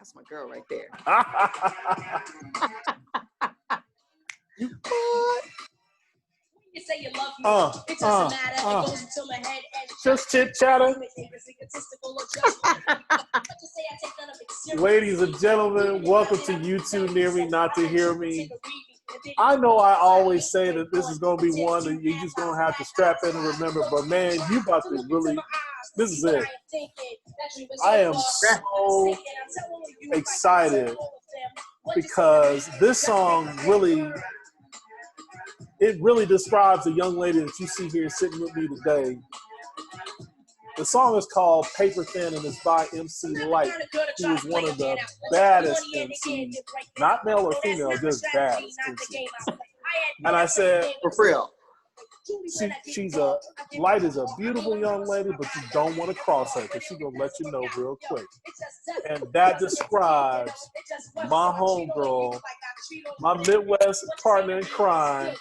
That's my girl right there. You say you love me, it doesn't matter. It goes until my head and just chit chatter. Ladies and gentlemen, welcome to You Too Near Me Not to Hear Me. I know I always say that this is going to be one that you're just going to have to strap in and remember, but man, you about to really, this is it. I am so excited because this song really, it really describes the young lady that you see here sitting with me today. The song is called Paper Thin and it's by MC Light, who is one of the baddest MCs, not male or female, just baddest MCs. And I said, For real. Light is a beautiful young lady, but you don't want to cross her because she's going to let you know real quick. And that describes my homegirl, my Midwest partner in crime,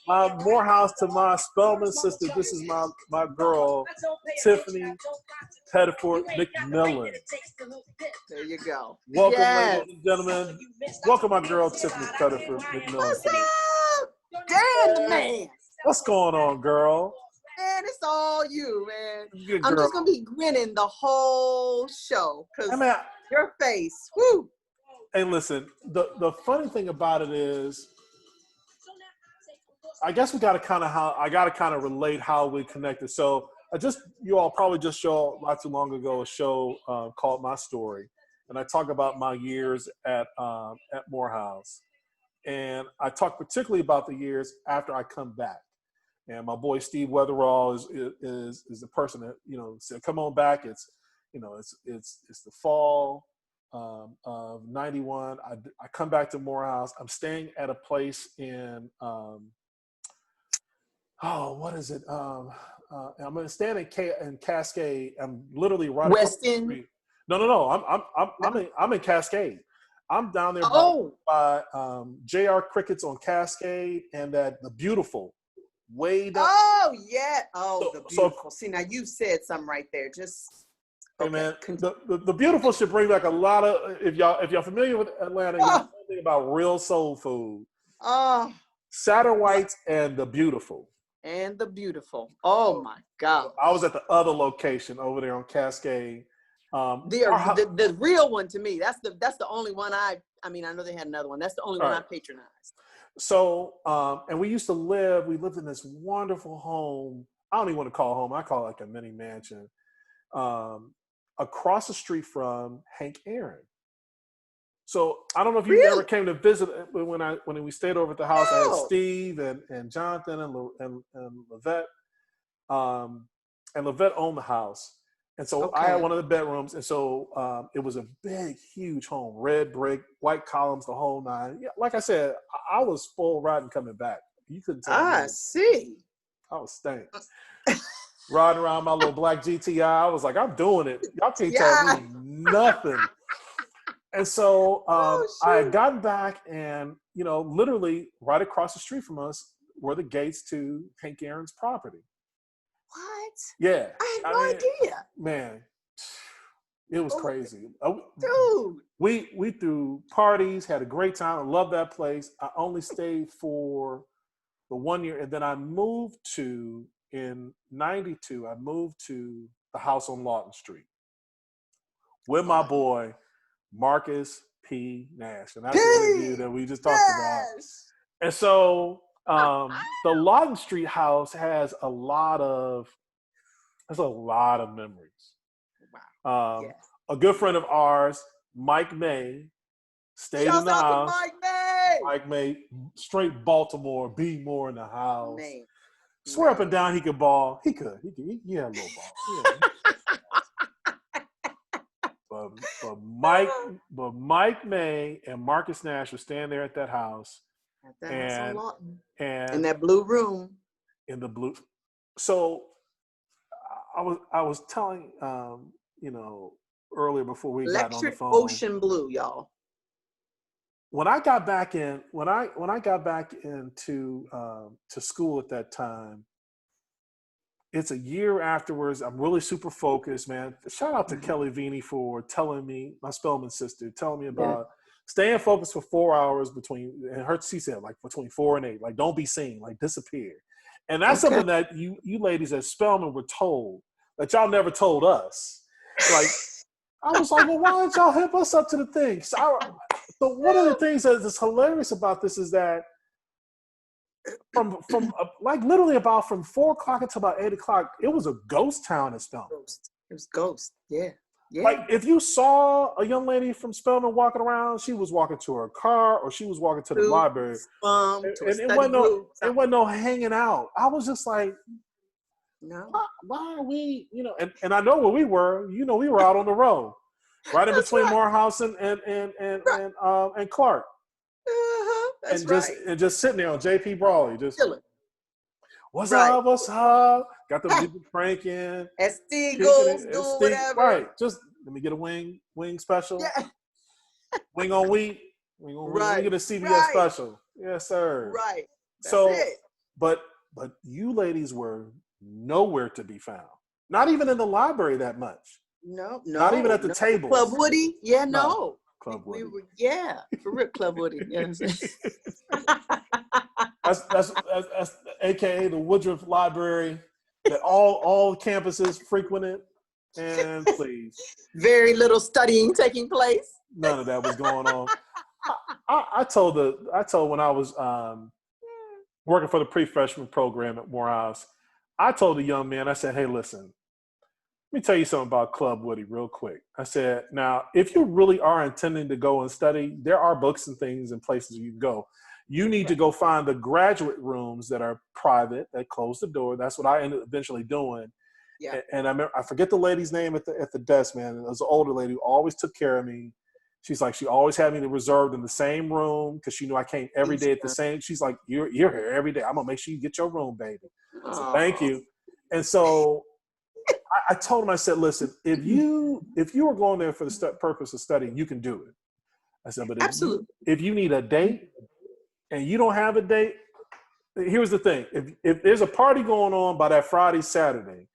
my Morehouse to my Spelman sister. This is my girl, Tiffany Pettiford McMillan. There you go. Welcome, ladies and gentlemen. Welcome, my girl, Tiffany Pettiford McMillan. What's up? Damn, man. What's going on, girl? Man, it's all you, man. Good I'm girl. just going to be grinning the whole show because your face, whoo. Hey, listen, the funny thing about it is, I guess I got to kind of relate how we connected. So you all probably just saw not too long ago a show called My Story. And I talk about my years at Morehouse. And I talk particularly about the years after I come back. And my boy Steve Weatherall is the person that, said, come on back. It's the fall of 91. I come back to Morehouse. I'm staying at a place in, what is it? I'm going to stand in Cascade. I'm literally right across the street. No. I'm in Cascade. I'm down there by J.R. Crickets on Cascade and the Beautiful. Way down. Oh, yeah. Oh, the Beautiful. See, now you said something right there. Just, hey, man, the Beautiful should bring back a lot of, if y'all familiar with Atlanta, you know about real soul food. Oh. Satterwhite's and the Beautiful. And the Beautiful. Oh, my God. I was at the other location over there on Cascade. The real one to me, that's the only one I know they had another one. That's the only one I patronized. So, and we lived in this wonderful home. I don't even want to call it home. I call it like a mini mansion. Across the street from Hank Aaron. So I don't know if you ever came to visit when we stayed over at the house. No. I had Steve and Jonathan and Levette. And Levette owned the house. And so I had one of the bedrooms, and so it was a big, huge home, red brick, white columns, the whole nine. Yeah, like I said, I was full riding coming back. You couldn't tell me. I see. I was stank. Riding around my little black GTI, I was like, I'm doing it. Y'all can't tell me nothing. And so I had gotten back, and literally right across the street from us were the gates to Hank Aaron's property. What? Yeah. I had no idea. Man, it was crazy. Dude. We threw parties, had a great time. I love that place. I only stayed for the 1 year. And then in 92, I moved to the house on Lawton Street with my boy, Marcus P. Nash. And that's the interview that we just talked about. And so the Lawton Street house has a lot of memories. Wow. A good friend of ours, Mike May, stayed in the house. Mike May, straight Baltimore, be more in the house. Man. Swear up and down he could ball. He had a little ball. But Mike May and Marcus Nash were staying there at that house. And in that blue room. In the blue. So I was telling earlier before we got on the phone. Ocean blue, y'all. When I got back into to school at that time, it's a year afterwards. I'm really super focused, man. Shout out to Kelly Vini for telling me, my Spelman sister, telling me about staying focused for 4 hours she said, like between 4 and 8, like don't be seen, like disappear. And that's something that you ladies at Spelman were told that y'all never told us. Like, I was like, well, why don't y'all hip us up to the thing? So one of the things that is hilarious about this is that from like literally about from 4 o'clock until about 8 o'clock, it was a ghost town in Spelman. It was ghost. Yeah. Yeah. Like if you saw a young lady from Spelman walking around, she was walking to her car or she was walking to the library. To it wasn't no hanging out. I was just like, no. Why are we, and I know where we were. We were out on the road, right in between Morehouse and Clark. That's and just sitting there on JP Brawley, just chilling. What's up? Got the music cranking. Goes doing whatever. Right. Just let me get a wing special. Yeah. Wing on wheat. We get a CBS special. Yes, sir. Right. That's it. But you ladies were nowhere to be found. Not even in the library that much. No. Not even at the tables. Club Woody? Yeah, no. Club Woody. For real, Club Woody. Yeah. That's AKA the Woodruff Library that all campuses frequented. And please, very little studying taking place. None of that was going on. I told when I was working for the pre-freshman program at Morehouse, I told the young man, I said, hey, listen, let me tell you something about Club Woody real quick. I said, now, if you really are intending to go and study, there are books and things and places you can go. You need to go find the graduate rooms that are private, that close the door. That's what I ended up eventually doing. Yeah. And I remember, I forget the lady's name at the desk, man. It was an older lady who always took care of me. She's like, she always had me reserved in the same room because she knew I came every day at the same. She's like, you're here every day. I'm going to make sure you get your room, baby. So thank you. And so I told him, I said, listen, if you were going there for the purpose of studying, you can do it. I said, but if you need a date and you don't have a date, here's the thing. If there's a party going on by that Friday, Saturday,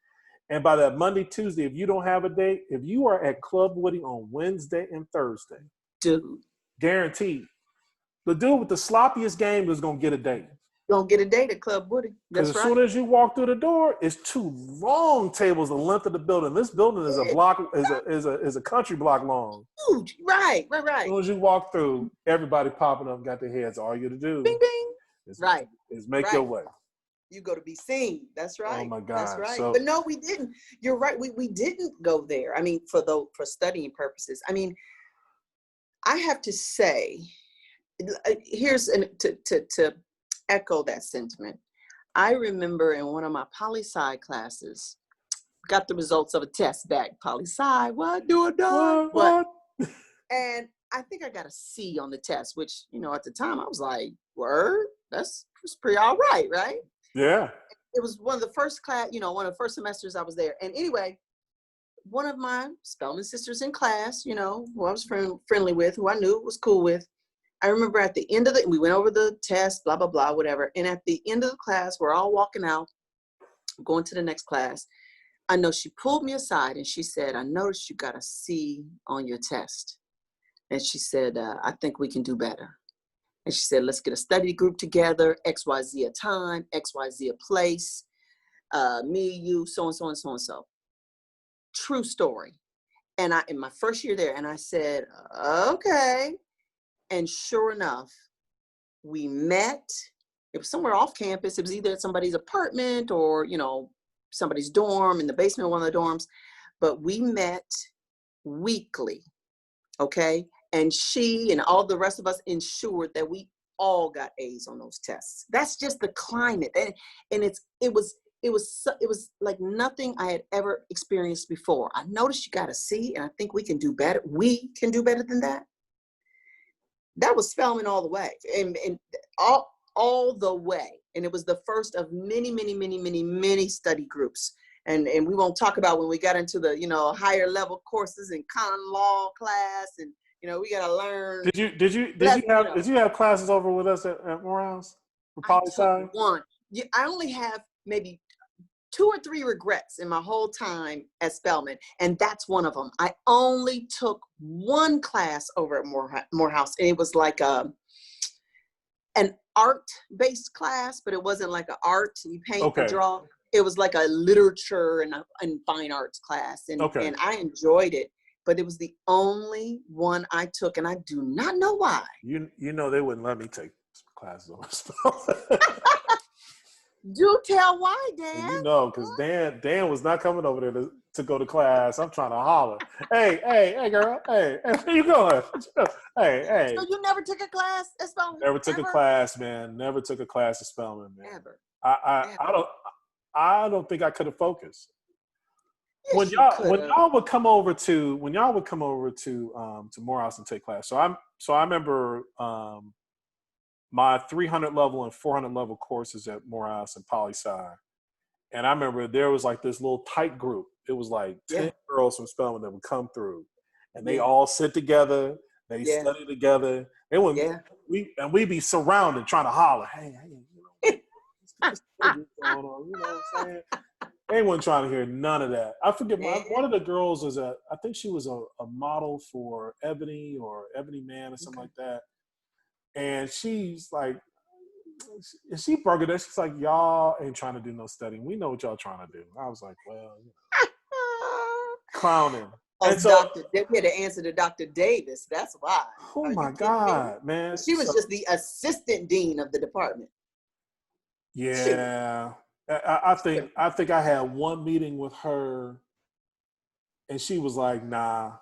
and by that Monday, Tuesday, if you don't have a date, if you are at Club Woody on Wednesday and Thursday, dude, guaranteed, the dude with the sloppiest game is going to get a date. Don't get a date at Club Woody. That's right. Because as soon as you walk through the door, it's 2 long tables the length of the building. This building is a block, is a country block long. Huge. Right. As soon as you walk through, everybody popping up, got their heads. All you got to do, bing, bing. Is make your way. You go to be seen. That's right. Oh my God. That's right. But no, we didn't. You're right. We didn't go there. I mean, for studying purposes. I mean, I have to say, here's to echo that sentiment. I remember in one of my poli-sci classes, got the results of a test back. Poli-sci, what? And I think I got a C on the test, which, at the time I was like, word, that's pretty all right, right? Yeah. It was one of the first class, one of the first semesters I was there. And anyway, one of my Spelman sisters in class, who I was friendly with, who I knew was cool with, I remember at the end of we went over the test, blah, blah, blah, whatever. And at the end of the class, we're all walking out, going to the next class. I know she pulled me aside and she said, I noticed you got a C on your test. And she said, I think we can do better. And she said, let's get a study group together, XYZ a time, XYZ a place, me, you, so and so and so and so. True story. And in my first year there, and I said, okay. And sure enough, we met. It was somewhere off campus. It was either at somebody's apartment or, somebody's dorm in the basement of one of the dorms. But we met weekly, okay? And she and all the rest of us ensured that we all got A's on those tests. That's just the climate. And it was like nothing I had ever experienced before. I noticed you got a C, and I think we can do better. We can do better than that. That was Spelman all the way, and all the way. And it was the first of many, many, many, many, many study groups. And we won't talk about when we got into the, higher level courses in common law class, and we got to learn. Did you have classes over with us at Morehouse for poli-sci? One. I only have maybe 2 or 3 regrets in my whole time at Spelman, and that's one of them. I only took one class over at Morehouse, and it was like an art-based class, but it wasn't like an art, you paint and draw. It was like a literature and fine arts class, and I enjoyed it, but it was the only one I took, and I do not know why. You know they wouldn't let me take classes over Spelman. Do tell why, Dan. You know, because Dan was not coming over there to go to class. I'm trying to holler. Hey, girl. Hey, where you going? Hey. So you never took a class at Spelman? Never took a class, man. Never took a class at Spelman, man. Ever. I don't think I could have focused. Yes, when y'all would come over to Morehouse and take class. So I remember my 300 level and 400 level courses at Morehouse and poli-sci. And I remember there was like this little tight group. It was like 10 girls from Spelman that would come through, and they all sit together. They study together. They would we'd be surrounded trying to holler, hey, what's going on? You know what I'm saying? They weren't trying to hear none of that. I forget, one of the girls was I think she was a model for Ebony or Ebony Man or something like that. And she's like, she broke it. She's like, y'all ain't trying to do no studying. We know what y'all trying to do. I was like, well, clowning. And so they had to answer to Dr. Davis. That's why. Oh my God, man. She was just the assistant dean of the department. Yeah. I think I had one meeting with her, and she was like, nah.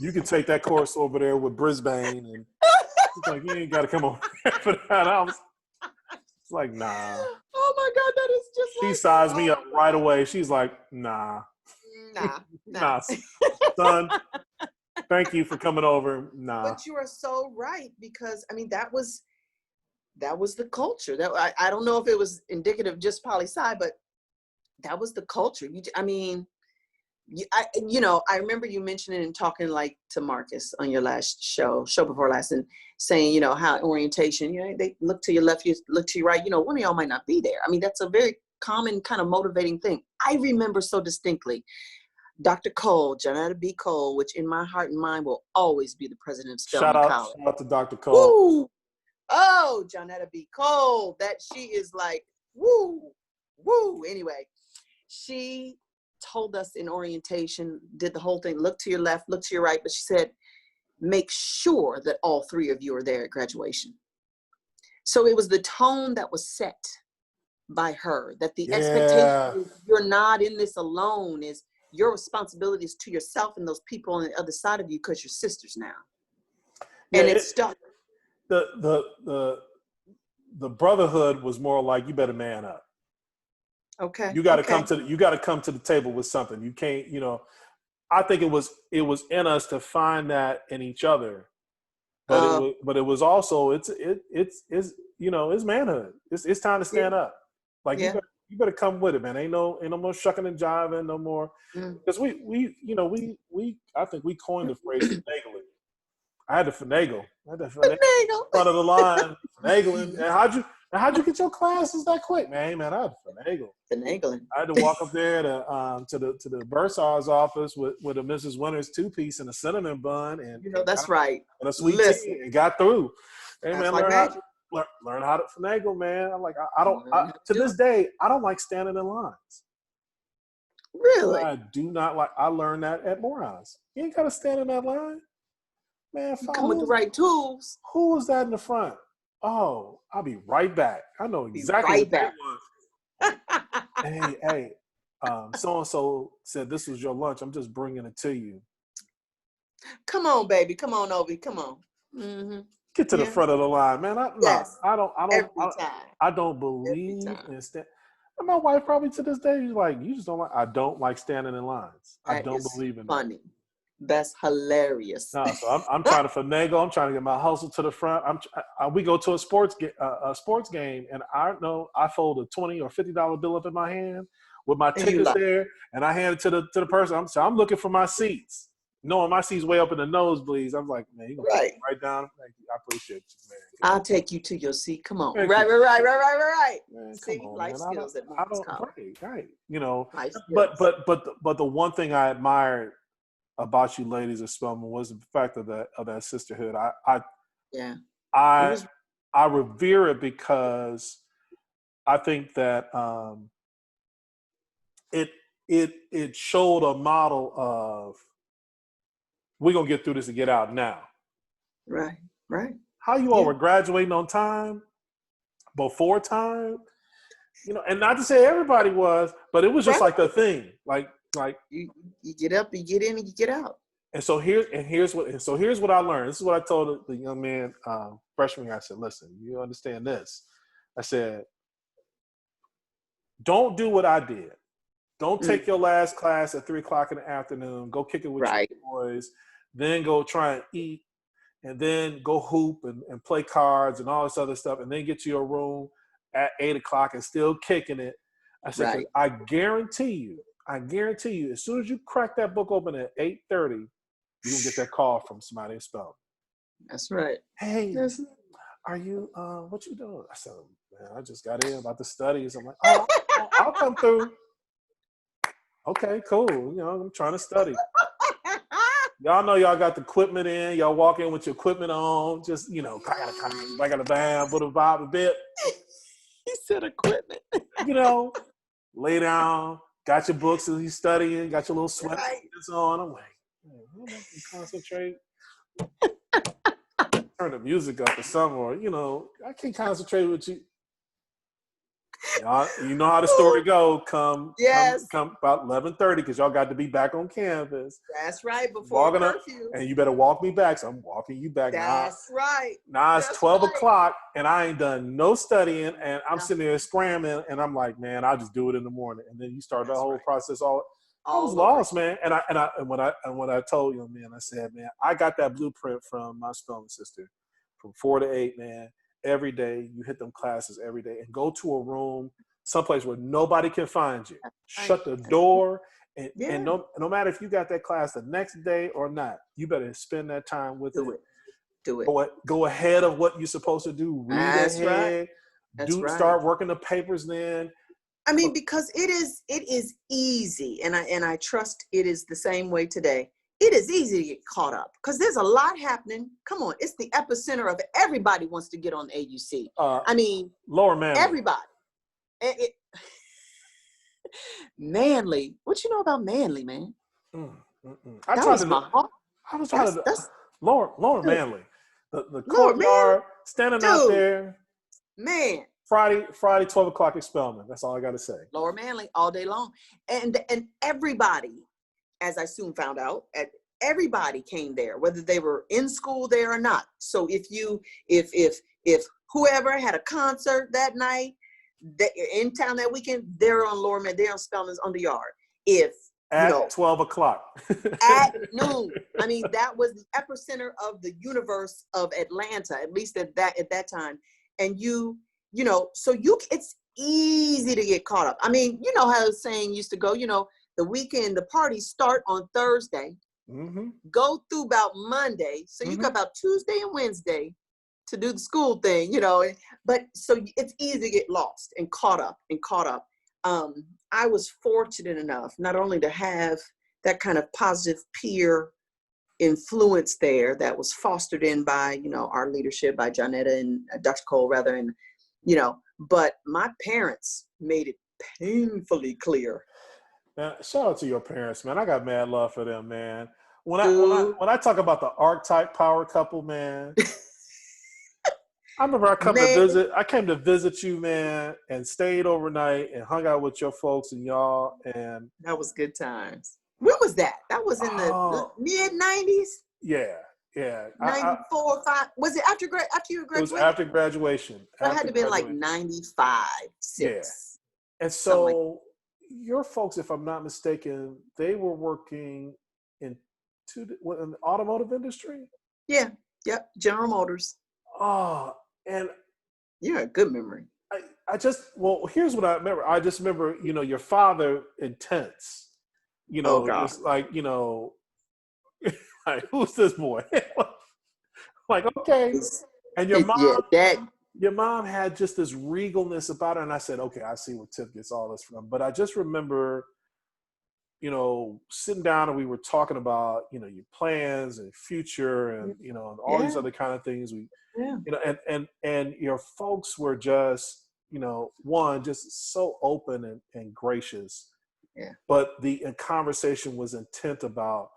You can take that course over there with Brisbane, and she's like, you ain't got to come over for that. I was like, nah. Oh my God, that is just. She sized me up right away. She's like, nah, son. Thank you for coming over. Nah. But you are so right, because I mean that was the culture. That I don't know if it was indicative of just poli-sci, but that was the culture. I remember you mentioning and talking like to Marcus on your last show before last, and saying, how orientation, they look to your left, you look to your right, one of y'all might not be there. I mean, that's a very common kind of motivating thing. I remember so distinctly Dr. Cole, Janetta B. Cole, which in my heart and mind will always be the president of Spelman College. Shout out to Dr. Cole. Woo! Oh, Janetta B. Cole, that she is like, woo. Anyway, she told us in orientation, did the whole thing, look to your left, look to your right, but she said, make sure that all 3 of you are there at graduation. So it was the tone that was set by her, that the expectation is you're not in this alone, is your responsibility is to yourself and those people on the other side of you, because you're sisters now. And it stuck. The brotherhood was more like, you better man up. Okay. You got to come to the table with something. You can't, I think it was in us to find that in each other, but it was also it's manhood. It's time to stand up. Like you better come with it, man. Ain't no more shucking and jiving no more. Because we I think we coined the phrase finagling. I had to finagle. Front of the line, finagling. And how'd you get your classes that quick, man? I had to finagling. I had to walk up there to the bursar's office with a Mrs. Winters 2-piece and a cinnamon bun, and that's right, and a sweet tea, and got through. Hey man, learn how to finagle, man. I'm like, to this day, I don't like standing in lines. Really? I do not like. I learned that at Morehouse. You ain't got to stand in that line, man. You come with the right tools. Who was that in the front? Oh, I'll be right back. I know exactly what that was. Hey, so-and-so said this was your lunch. I'm just bringing it to you. Come on, baby. Come on, Obi. Come on. Mm-hmm. Get to the front of the line, man. I don't believe in stand. And my wife probably to this day is like, you just don't like. I don't like standing in lines. I don't believe in funny. That. That's hilarious. No, so I'm trying to finagle. I'm trying to get my hustle to the front. We go to a sports game, and I know I fold a $20 or $50 bill up in my hand with my tickets there, and I hand it to the person. I'm looking for my seats. knowing my seat's way up in the nosebleeds, I'm like, man, you gonna Right. right down. Thank you. I appreciate you, man. I'll take you to your seat. Come on. Thank Right. you. Man, Come see, on, life man. skills that I moms don't come. right. You know, Life but skills. the one thing I admired about you ladies of Spelman was the fact of that sisterhood. Yeah. I revere it because I think that it showed a model of we're gonna get through this and get out now. Right. How you all were graduating on time, before time, you know, and not to say everybody was, but it was just like the thing, like you get up, you get in, and you get out. And so here's what I learned. This is what I told the young man, freshman. I said, listen, you understand this? I said, don't do what I did. Don't take your last class at 3:00 in the afternoon. Go kick it with your boys. Then go try and eat, and then go hoop and play cards and all this other stuff, and then get to your room at 8:00 and still kicking it. I said, 'cause I guarantee you, as soon as you crack that book open at 8:30, you're gonna get that call from somebody in Spelman. That's right. Hey, are you what you doing? I said, man, I just got in about to study. So I'm like, oh, I'll come through. Okay, cool. You know, I'm trying to study. Y'all know y'all got the equipment in. Y'all walk in with your equipment on. Just, you know, I got a bam, put a vibe a bit. He said equipment. You know, lay down, got your books as you studying, got your little sweat on. I'm like, man, I can concentrate. Turn the music up or something, or, you know, I can't concentrate with you. Y'all, you know how the story go. Come about 11:30 because y'all got to be back on campus. That's right, before curfew. And you better walk me back. So I'm walking you back. That's right. Now it's 12:00 and I ain't done no studying, and I'm sitting there scrambling, and I'm like, man, I'll just do it in the morning. And then you start the whole process I was lost, man. And when I told you, man, I said, man, I got that blueprint from my Spelman sister, from 4 to 8, man. Every day, you hit them classes every day, and go to a room, someplace where nobody can find you. Shut the door, and no matter if you got that class the next day or not, you better spend that time with it. Do it. Go ahead of what you're supposed to do. Read ahead. Start working the papers then. I mean, because it is easy, and I trust it is the same way today. It is easy to get caught up because there's a lot happening. Come on, it's the epicenter of everybody wants to get on AUC. I mean, Lower Manly. Everybody. Manly. What you know about Manly, man? I was trying to Lower Manly. The courtyard, standing out there. Man. Friday, 12:00 at Spelman. That's all I got to say. Lower Manly all day long. And everybody, as I soon found out, everybody came there, whether they were in school there or not. So if whoever had a concert that night, in town that weekend, they're on Lower Manly, they're on Spelman's Underyard. At 12:00. At noon. I mean, that was the epicenter of the universe of Atlanta, at least at that time. And it's easy to get caught up. I mean, you know how the saying used to go, the weekend, the parties start on Thursday, go through about Monday. So you got about Tuesday and Wednesday to do the school thing, but so it's easy to get lost and caught up. I was fortunate enough not only to have that kind of positive peer influence there that was fostered in by, our leadership, by Johnetta and Dr. Cole rather, and, but my parents made it painfully clear. Man, shout out to your parents, man. I got mad love for them, man. When I talk about the archetype power couple, man, I remember I came to visit you, man, and stayed overnight and hung out with your folks and y'all, and that was good times. When was that? That was in the mid-90s? Yeah. 94, 5. Was it after you graduated? It was after graduation. That had to be like 95, 6. Yeah. And so your folks, if I'm not mistaken, they were working in the automotive industry? Yeah. Yep. General Motors. Oh, and you had a good memory. Here's what I remember. I just remember, your father intense. Oh, God. It's like, Like, who's this boy? Like, okay. And your mom had just this regalness about her. And I said, okay, I see where Tiff gets all this from. But I just remember, you know, sitting down and we were talking about, you know, your plans and future and, you know, and all these other kind of things. You know, and your folks were just, you know, one, just so open and gracious. Yeah. But the conversation was intent about,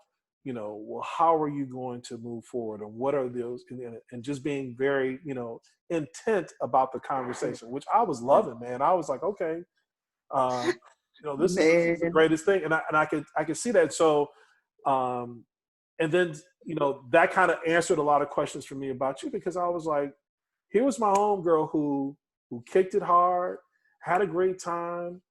you know, well, how are you going to move forward, and what are those, and just being very, you know, intent about the conversation, which I was loving, man. I was like, okay, you know, this is the greatest thing, and I could see that. So, and then, you know, that kind of answered a lot of questions for me about you, because I was like, here was my homegirl who kicked it hard, had a great time,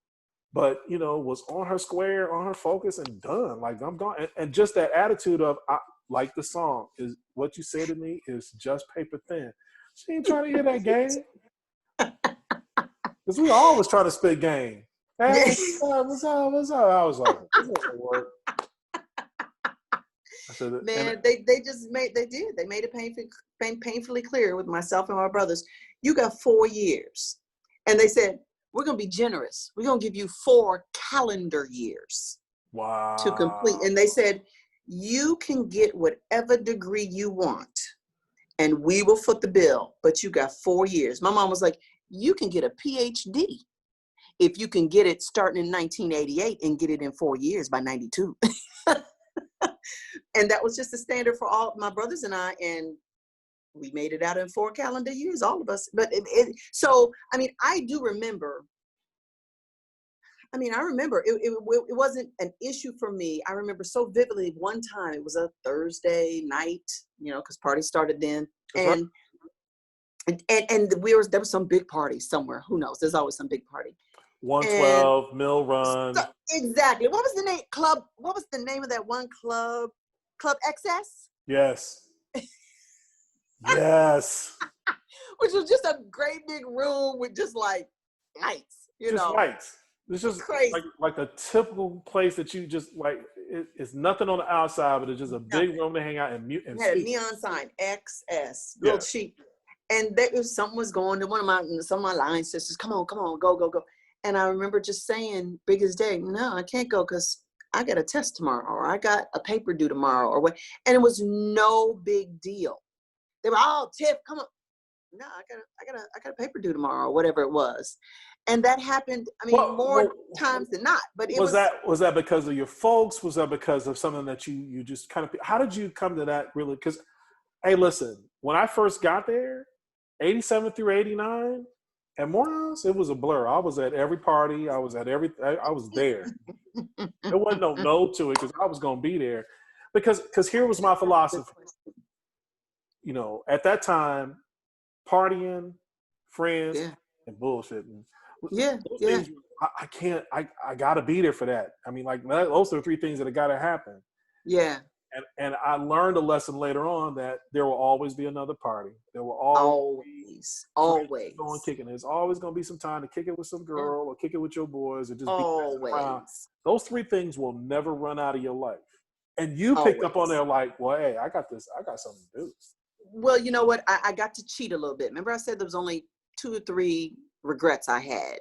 but, you know, was on her square, on her focus, and done. Like, I'm gone. And just that attitude of, I, like the song, is what you say to me is just paper thin. She ain't trying to hear that game. Because we always try to spit game. Hey, what's up? I was like, this doesn't work. I said, man, they made it painfully clear with myself and my brothers, you got 4 years. And they said, we're going to be generous. We're going to give you 4 calendar years to complete. And they said, you can get whatever degree you want and we will foot the bill, but you got 4 years. My mom was like, you can get a PhD if you can get it starting in 1988 and get it in 4 years by 92. And that was just the standard for all my brothers and I. And we made it out in 4 calendar years, all of us. But so, I mean, I remember it wasn't an issue for me. I remember so vividly one time, it was a Thursday night, you know, because parties started then. And there was some big party somewhere. Who knows? There's always some big party. 112, Mill Run. So, exactly. What was the name? What was the name of that one club? Club XS? Yes. Yes. Which was just a great big room with just like lights, you know. Lights. It's just crazy. Like a typical place that you just like, it's nothing on the outside, but it's just a big room to hang out and mute and had speak. A neon sign, XS, real cheap. And something was going to some of my line sisters, come on, go. And I remember just saying, big as day, no, I can't go because I got a test tomorrow, or I got a paper due tomorrow, or what. And it was no big deal. They were, oh, Tiff, come on. No, I got a paper due tomorrow, or whatever it was. And that happened, I mean, more times than not. But was that because of your folks? Was that because of something that you just kind of, how did you come to that really? Because, hey, listen, when I first got there, 87 through 89, at Morehouse, it was a blur. I was at every party. I was there. There wasn't no to it because I was going to be there. Because here was my philosophy. You know, at that time, partying, friends, and bullshitting. Things, I can't, I got to be there for that. I mean, like, those are the 3 things that got to happen. Yeah. And I learned a lesson later on that there will always be another party. There will always going kicking. There's always going to be some time to kick it with some girl or kick it with your boys or just be around. Those 3 things will never run out of your life. And you picked up on there like, well, hey, I got something to do. Well, you know what? I got to cheat a little bit. Remember I said there was only 2 or 3 regrets I had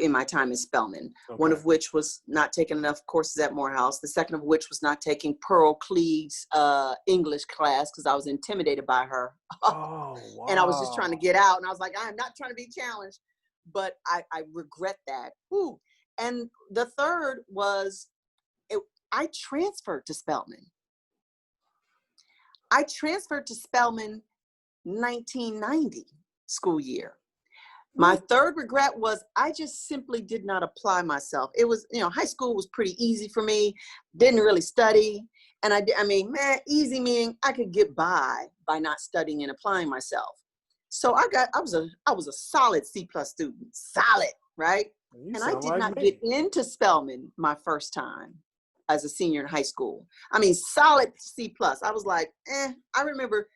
in my time in Spelman. Okay. One of which was not taking enough courses at Morehouse. The second of which was not taking Pearl Cleave's English class because I was intimidated by her. Oh, wow. And I was just trying to get out. And I was like, I'm not trying to be challenged. But I regret that. Whew. And the third was I transferred to Spelman. I transferred to Spelman 1990 school year. My third regret was I just simply did not apply myself. It was, you know, high school was pretty easy for me. Didn't really study. And easy meaning I could get by not studying and applying myself. So I was a solid C+ student, solid, right? And I did not get into Spelman my first time as a senior in high school. I mean, solid C+. I was like, I remember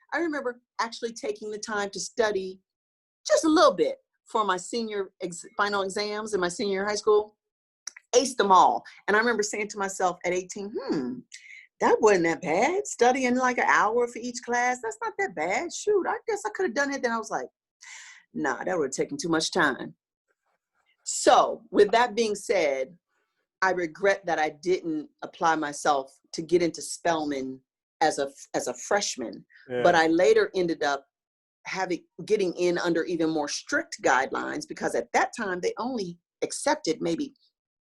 actually taking the time to study just a little bit for my senior final exams in my senior high school. Aced them all. And I remember saying to myself at 18, that wasn't that bad. Studying like an hour for each class, that's not that bad. Shoot, I guess I could have done it. Then I was like, nah, that would have taken too much time. So with that being said, I regret that I didn't apply myself to get into Spelman as a freshman, but I later ended up getting in under even more strict guidelines, because at that time they only accepted maybe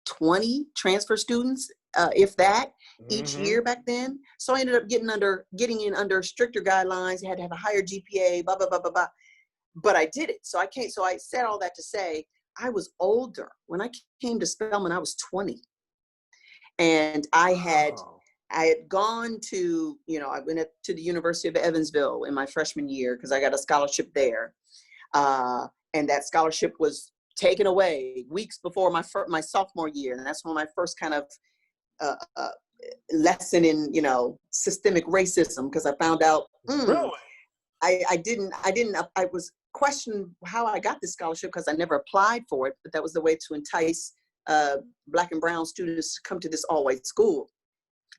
20 transfer students, if that, each year back then. So I ended up getting in under stricter guidelines. You had to have a higher GPA, blah, blah, blah, blah, blah. But I did it. So I said all that to say, I was older. When I came to Spelman, I was 20. And I had gone to, I went to the University of Evansville in my freshman year because I got a scholarship there. And that scholarship was taken away weeks before my sophomore year. And that's when my first kind of lesson in, systemic racism, because I found out, really? I was questioned how I got this scholarship because I never applied for it, but that was the way to entice Black and brown students to come to this all-white school.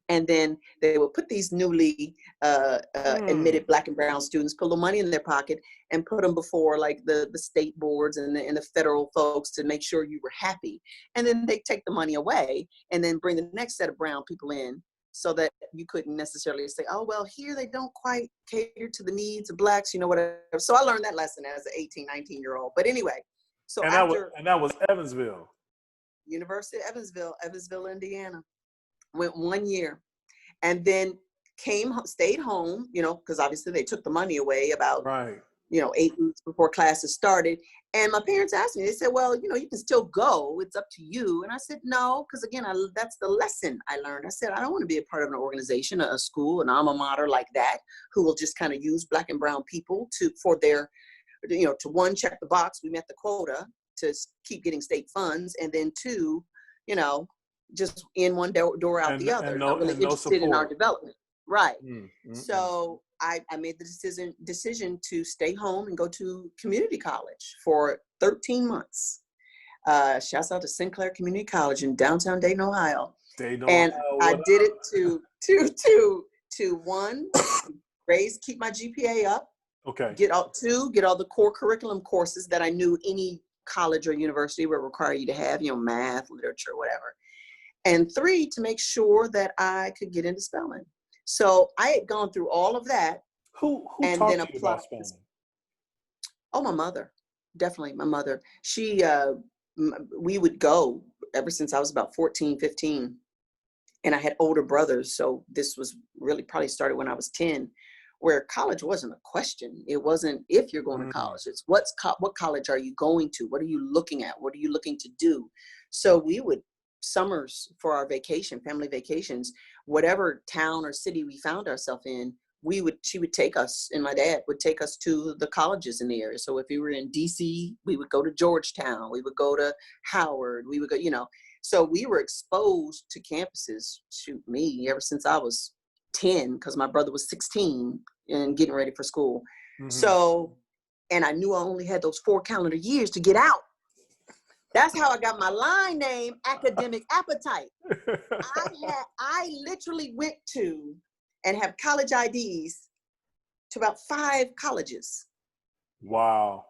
And then they would put these newly admitted Black and brown students, put a little money in their pocket and put them before like the state boards and the federal folks to make sure you were happy. And then they take the money away and then bring the next set of brown people in, so that you couldn't necessarily say, oh, well, here they don't quite cater to the needs of Blacks, whatever. So I learned that lesson as an 18, 19-year-old. But anyway, so that was Evansville. University of Evansville, Indiana. Went 1 year and then stayed home, because obviously they took the money away about, 8 weeks before classes started. And my parents asked me, they said, well, you can still go. It's up to you. And I said, no, because again, that's the lesson I learned. I said, I don't want to be a part of an organization, a school, an alma mater like that, who will just kind of use Black and brown people for their, to one, check the box. We met the quota to keep getting state funds. And then two, just in one door out the other. Not really interested in our development. Right. So I made the decision to stay home and go to community college for 13 months. Shouts out to Sinclair Community College in downtown Dayton, Ohio. I did it to one, keep my GPA up. Okay. Get all the core curriculum courses that I knew any college or university would require you to have, math, literature, whatever. And 3, to make sure that I could get into Spelman. So I had gone through all of that. Who taught you about Spelman? Oh, my mother. Definitely my mother. She, we would go ever since I was about 14, 15. And I had older brothers. So this was really probably started when I was 10, where college wasn't a question. It wasn't if you're going to college. It's what college are you going to? What are you looking at? What are you looking to do? So we would, summers for our vacation, family vacations, whatever town or city we found ourselves in, she would take us, and my dad would take us to the colleges in the area. So if we were in DC, we would go to Georgetown, we would go to Howard, we would go, so we were exposed to campuses, ever since I was 10, because my brother was 16 and getting ready for school. So, and I knew I only had those 4 calendar years to get out. That's how I got my line name, Academic Appetite. I literally went to and have college IDs to about 5 colleges. Wow.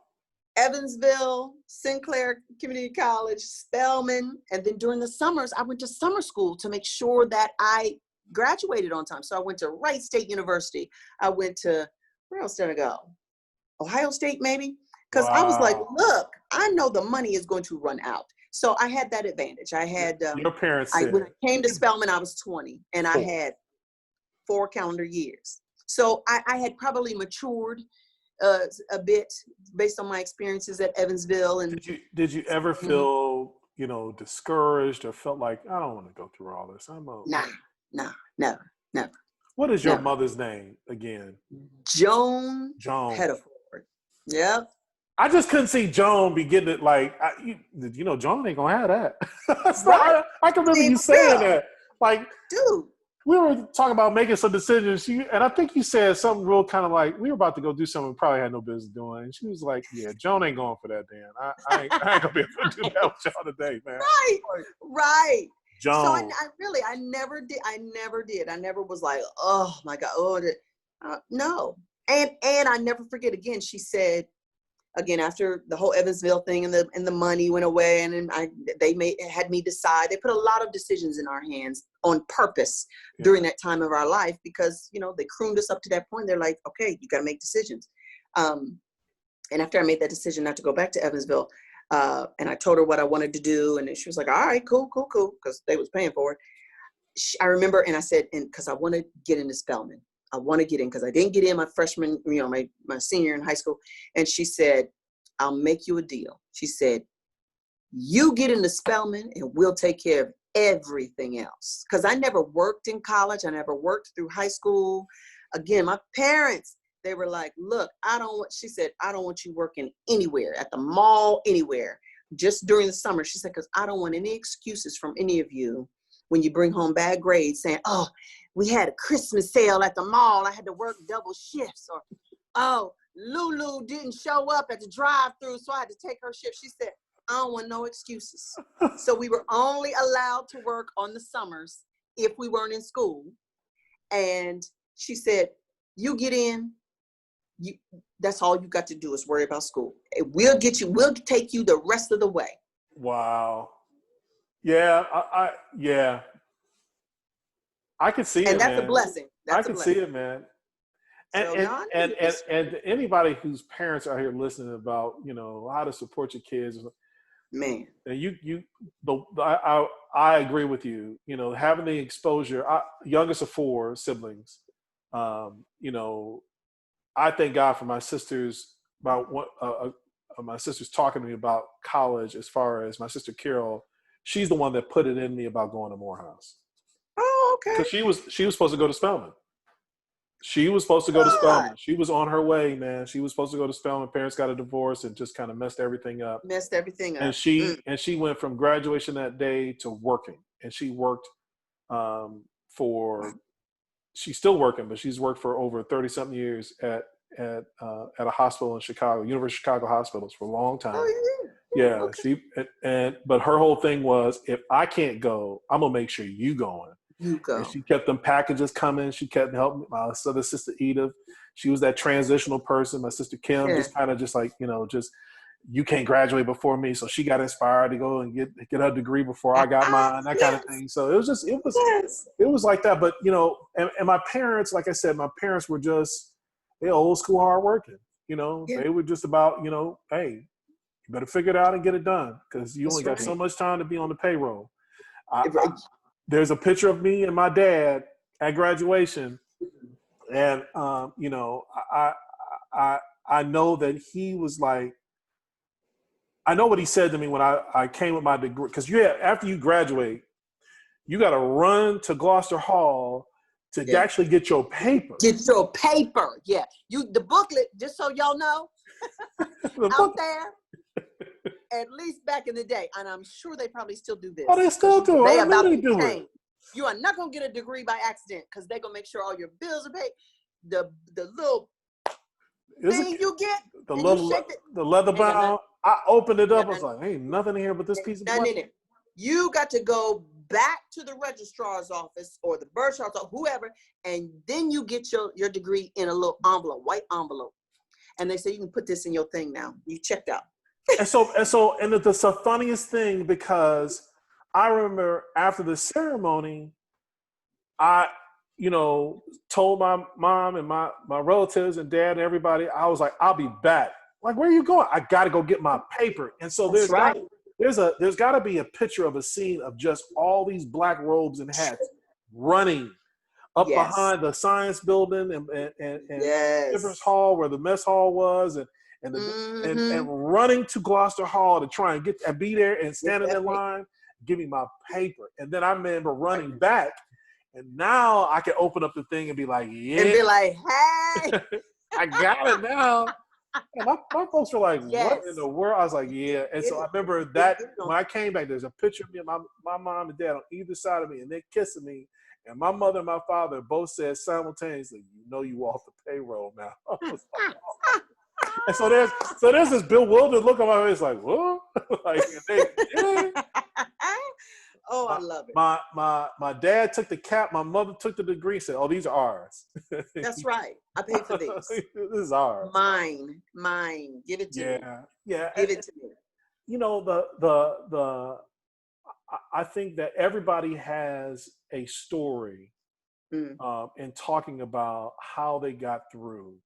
Evansville, Sinclair Community College, Spelman. And then during the summers, I went to summer school to make sure that I graduated on time. So I went to Wright State University. I went to, where else did I go? Ohio State, maybe? Because I was like, look, I know the money is going to run out. So I had that advantage. I had, your parents said, when I came to Spelman, I was 20 and I had 4 calendar years. So I had probably matured a bit based on my experiences at Evansville. And did you ever feel, discouraged or felt like, I don't want to go through all this? Nah, never. What is your mother's name again? Joan Pettiford. Yep. I just couldn't see Joan be getting it like, Joan ain't gonna have that. So right. I can remember you saying that. Like, dude, we were talking about making some decisions, and I think you said something real kind of like, we were about to go do something we probably had no business doing. And she was like, yeah, Joan ain't going for that, Dan. I ain't gonna be able to do that with y'all today, man. Right. So I Jones. I never did. I never was like, oh my God, no. And I never forget. Again, she said, again, after the whole Evansville thing and the money went away, and then they had me decide. They put a lot of decisions in our hands on purpose during that time of our life, because they crooned us up to that point. They're like, okay, you got to make decisions. And after I made that decision not to go back to Evansville, and I told her what I wanted to do, and she was like, all right, cool, because they was paying for it. I remember, and I said, because I want to get into Spelman. I want to get in, because I didn't get in my freshman, my senior in high school. And she said, I'll make you a deal. She said, you get into Spelman and we'll take care of everything else. Because I never worked in college. I never worked through high school. Again, my parents, they were like, look, she said, I don't want you working anywhere, at the mall, anywhere, just during the summer. She said, because I don't want any excuses from any of you when you bring home bad grades saying, oh, we had a Christmas sale at the mall, I had to work double shifts, or, oh, Lulu didn't show up at the drive-thru, so I had to take her shift. She said, I don't want no excuses. So we were only allowed to work on the summers if we weren't in school. And she said, you get in, that's all you got to do is worry about school. We'll take you the rest of the way. Wow. Yeah, I can see it, and that's man. A blessing. I can see it, man. And anybody whose parents are here listening about, how to support your kids, man. I agree with you. Having the exposure. Youngest of 4 siblings. I thank God for my sisters. My sister's talking to me about college. As far as my sister Carol, she's the one that put it in me about going to Morehouse. Oh, okay. Because she was supposed to go to Spelman. She was supposed to go to Spelman. She was on her way, man. She was supposed to go to Spelman. Parents got a divorce and just kind of messed everything up. And she went from graduation that day to working. And she worked she's still working, but she's worked for over 30-something years at a hospital in Chicago, University of Chicago hospitals, for a long time. Oh, yeah. Okay. But her whole thing was, if I can't go, I'm gonna make sure you going. You go. And she kept them packages coming. She kept helping my other sister Edith. She was that transitional person. My sister Kim, just kind of just like, you can't graduate before me. So she got inspired to go and get her degree before I got mine, that kind of thing. So it was like that. But, and my parents, like I said, my parents were just, they're old school hard working. They were just about, hey, you better figure it out and get it done, because you only got so much time to be on the payroll. There's a picture of me and my dad at graduation, and I know that he was like, I know what he said to me when I came with my degree, because after you graduate, you got to run to Gloucester Hall to actually get your paper. Yeah. The booklet, just so y'all know, out there. At least back in the day, and I'm sure they probably still do this. Oh, they still do. They about to change. You are not gonna get a degree by accident, because they're gonna make sure all your bills are paid. The little thing you get, the leather bound. I opened it up. I was like, ain't nothing in here but this piece of plastic. You got to go back to the registrar's office or the bursar's or whoever, and then you get your degree in a little envelope, white envelope, and they say you can put this in your thing now. You checked out. And it's the funniest thing, because I remember after the ceremony, I, told my mom and my relatives and dad and everybody, I was like, I'll be back. Like, where are you going? I got to go get my paper. And so there's got to be a picture of a scene of just all these black robes and hats running up behind the science building and Difference Hall, where the mess hall was, and running to Gloucester Hall to try and be there and stand in that line, give me my paper. And then I remember running back, and now I can open up the thing and be like, yeah. And be like, hey. I got it now. And my folks were like, what in the world? I was like, yeah. And so I remember that when I came back, there's a picture of me and my mom and dad on either side of me, and they're kissing me. And my mother and my father both said simultaneously, you off the payroll now. And so there's this bewildered look on my face, like, what? Like, Oh, I love it. My dad took the cap. My mother took the degree. Said, "Oh, these are ours." That's right. I paid for these. This is ours. Mine. Give it to me. Yeah. Give it to me. You know, I think that everybody has a story in talking about how they got through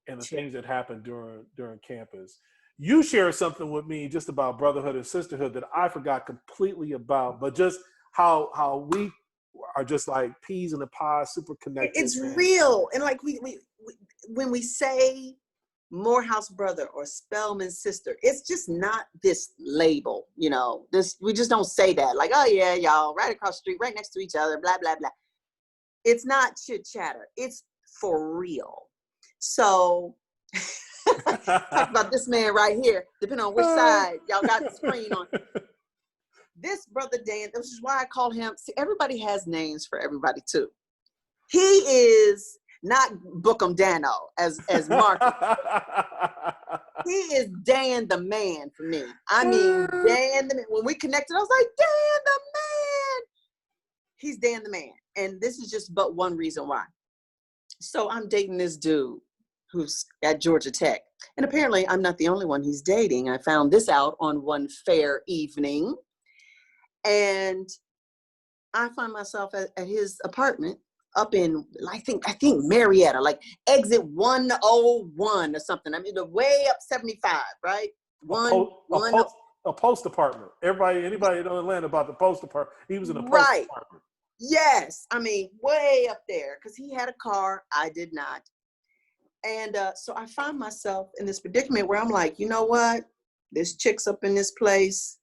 and the things that happened during campus. You shared something with me just about brotherhood and sisterhood that I forgot completely about, but just how we are just like peas in a pod, super connected. It's real. And like we when we say Morehouse brother or Spelman sister, it's just not this label, you know. This, we just don't say that. Like, oh yeah, y'all, right across the street, right next to each other, blah, blah, blah. It's not chit chatter. It's for real. So talk about this man right here, depending on which side y'all got the screen on. This brother Dan, this is why I call him, see, everybody has names for everybody too. He is not Bookham Dano as Marcus. He is Dan the man for me. I mean, Dan the man. When we connected, I was like, Dan the man. He's Dan the man. And this is just but one reason why. So I'm dating this dude who's at Georgia Tech. And apparently I'm not the only one he's dating. I found this out on one fair evening. And I find myself at his apartment up in, I think Marietta, like exit 101 or something. I mean, the way up 75, right? A post department. Anybody in Atlanta about the post department. He was in a post department. Yes. I mean, way up there, because he had a car. I did not. And so I find myself in this predicament where I'm like, you know what? This chick's up in this place.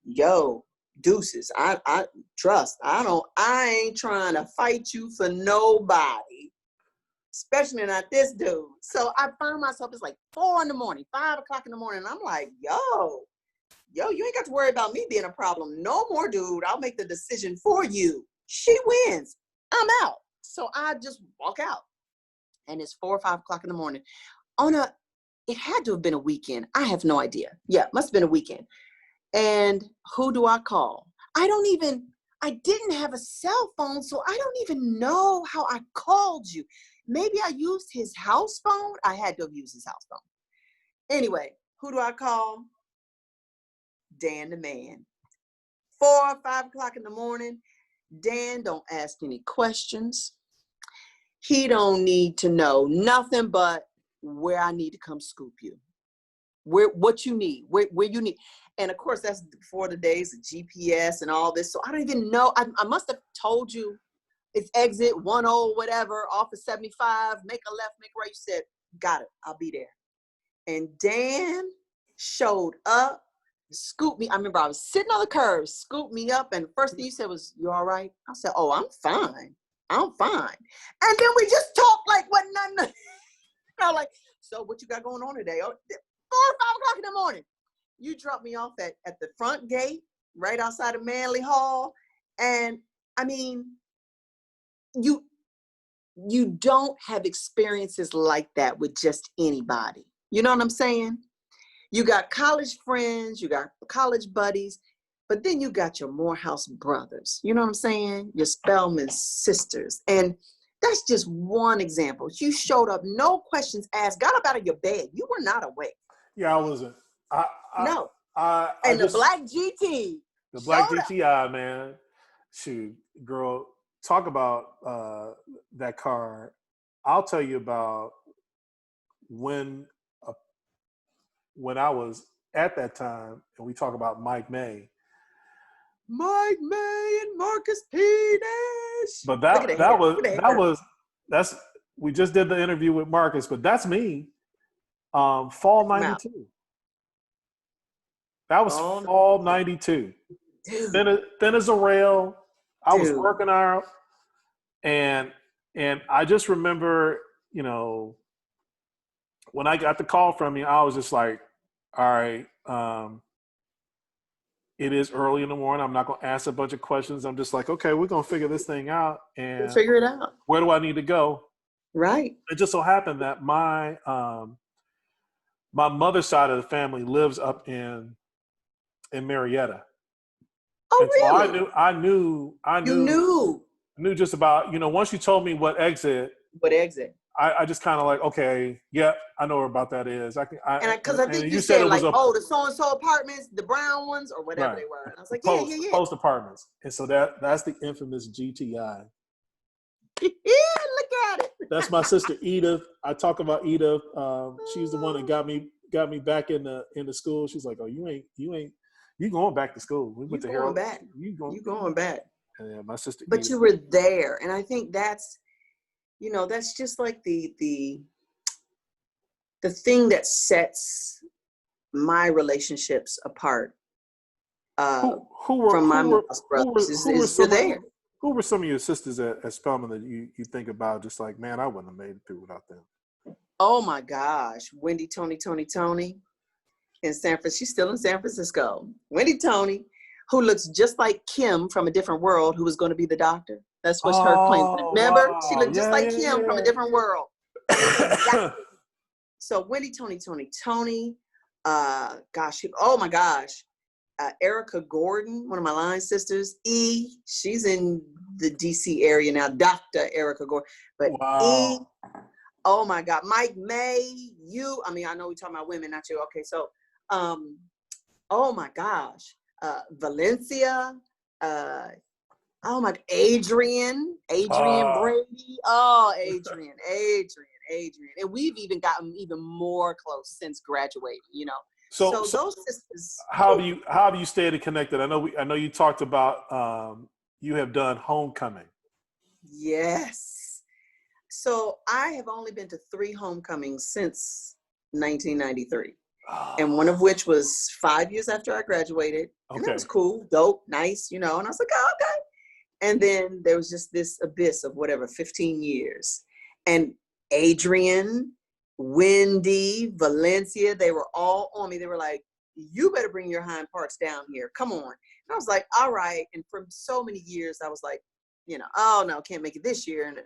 Yo, deuces. I trust. I ain't trying to fight you for nobody, especially not this dude. So I find myself, it's like 4 in the morning, 5 o'clock in the morning. And I'm like, yo, you ain't got to worry about me being a problem no more, dude. I'll make the decision for you. She wins. I'm out. So I just walk out. And it's 4 or 5 o'clock in the morning. It had to have been a weekend. I have no idea. Yeah, must have been a weekend. And who do I call? I didn't have a cell phone, so I don't even know how I called you. Maybe I used his house phone. I had to have used his house phone. Anyway, who do I call? Dan the man. 4 or 5 o'clock in the morning. Dan don't ask any questions. He don't need to know nothing but where I need to come scoop you. What you need, where you need. And of course, that's before the days of GPS and all this. So I don't even know. I must have told you it's exit 10 whatever, off of 75, make a left, make a right. You said, got it, I'll be there. And Dan showed up, scooped me. I remember I was sitting on the curb, scooped me up. And the first thing you said was, you all right? I said, oh, I'm fine. And then we just talked like what nothing. Like, so what you got going on today? 4 or 5 o'clock in the morning. You dropped me off at the front gate, right outside of Manley Hall. And I mean, you don't have experiences like that with just anybody. You know what I'm saying? You got college friends, you got college buddies, but then you got your Morehouse brothers. You know what I'm saying? Your Spelman sisters. And that's just one example. You showed up, no questions asked, got up out of your bed. You were not awake. Yeah, I wasn't. No. The black GT. The black GTI, man. Shoot, girl, talk about that car. I'll tell you about when I was at that time, and we talk about Mike May and Marcus P. Nash. But we just did the interview with Marcus, but that's me. Fall 92. That was fall 92. Thin as a rail. I was working out, and I just remember, you know, when I got the call from you, I was just like, all right, it is early in the morning. I'm not going to ask a bunch of questions. I'm just like, okay, we're going to figure this thing out. And we'll figure it out. Where do I need to go? Right. It just so happened that my mother's side of the family lives up in Marietta. Oh, And so really? I You knew knew just about, once you told me what exit, what exit. I just kind of like, okay, yep, I know what that is. Because I think And you you said said it was like, a oh, the so-and-so apartments, the brown ones or whatever right, they were. And I was the like, yeah, yeah, yeah. post apartments. And so that's the infamous GTI. Yeah, look at it. That's my sister Edith. I talk about Edith. She's the one that got me back in the school. She's like, oh, you going back to school. We You went to going Harold. back. You going? You going back. And yeah, my sister But Edith. you were there. And I think that's, that's just like the thing that sets my relationships apart from my mom's brothers Who were is you're some there. who were some of your sisters at Spelman that you think about just like, man, I wouldn't have made it through without them? Oh my gosh. Wendy, Tony in San Francisco. She's still in San Francisco. Wendy Tony, who looks just like Kim from A Different World, who was going to be the doctor. That's what her claim. Oh Remember? She wow. looked just Yeah, like Kim from A Different World. yeah. So Wendy, Tony. Oh my gosh. Erica Gordon, one of my line sisters. She's in the DC area now. Dr. Erica Gordon. But Wow. oh my God. Mike May, I know we're talking about women, not you. Okay, so oh my gosh. Valencia, oh my, Adrian Brady. Oh, Adrian. And we've even gotten even more close since graduating, So those sisters. How have you stayed connected? I know you talked about you have done homecoming. Yes. So I have only been to 3 homecomings since 1993. And one of which was 5 years after I graduated. And Okay. that was cool, dope, nice, And I was like, oh, okay. And then there was just this abyss of 15 years. And Adrian, Wendy, Valencia, they were all on me. They were like, you better bring your hind parts down here. Come on. And I was like, all right. And for so many years, I was like, oh no, can't make it this year. And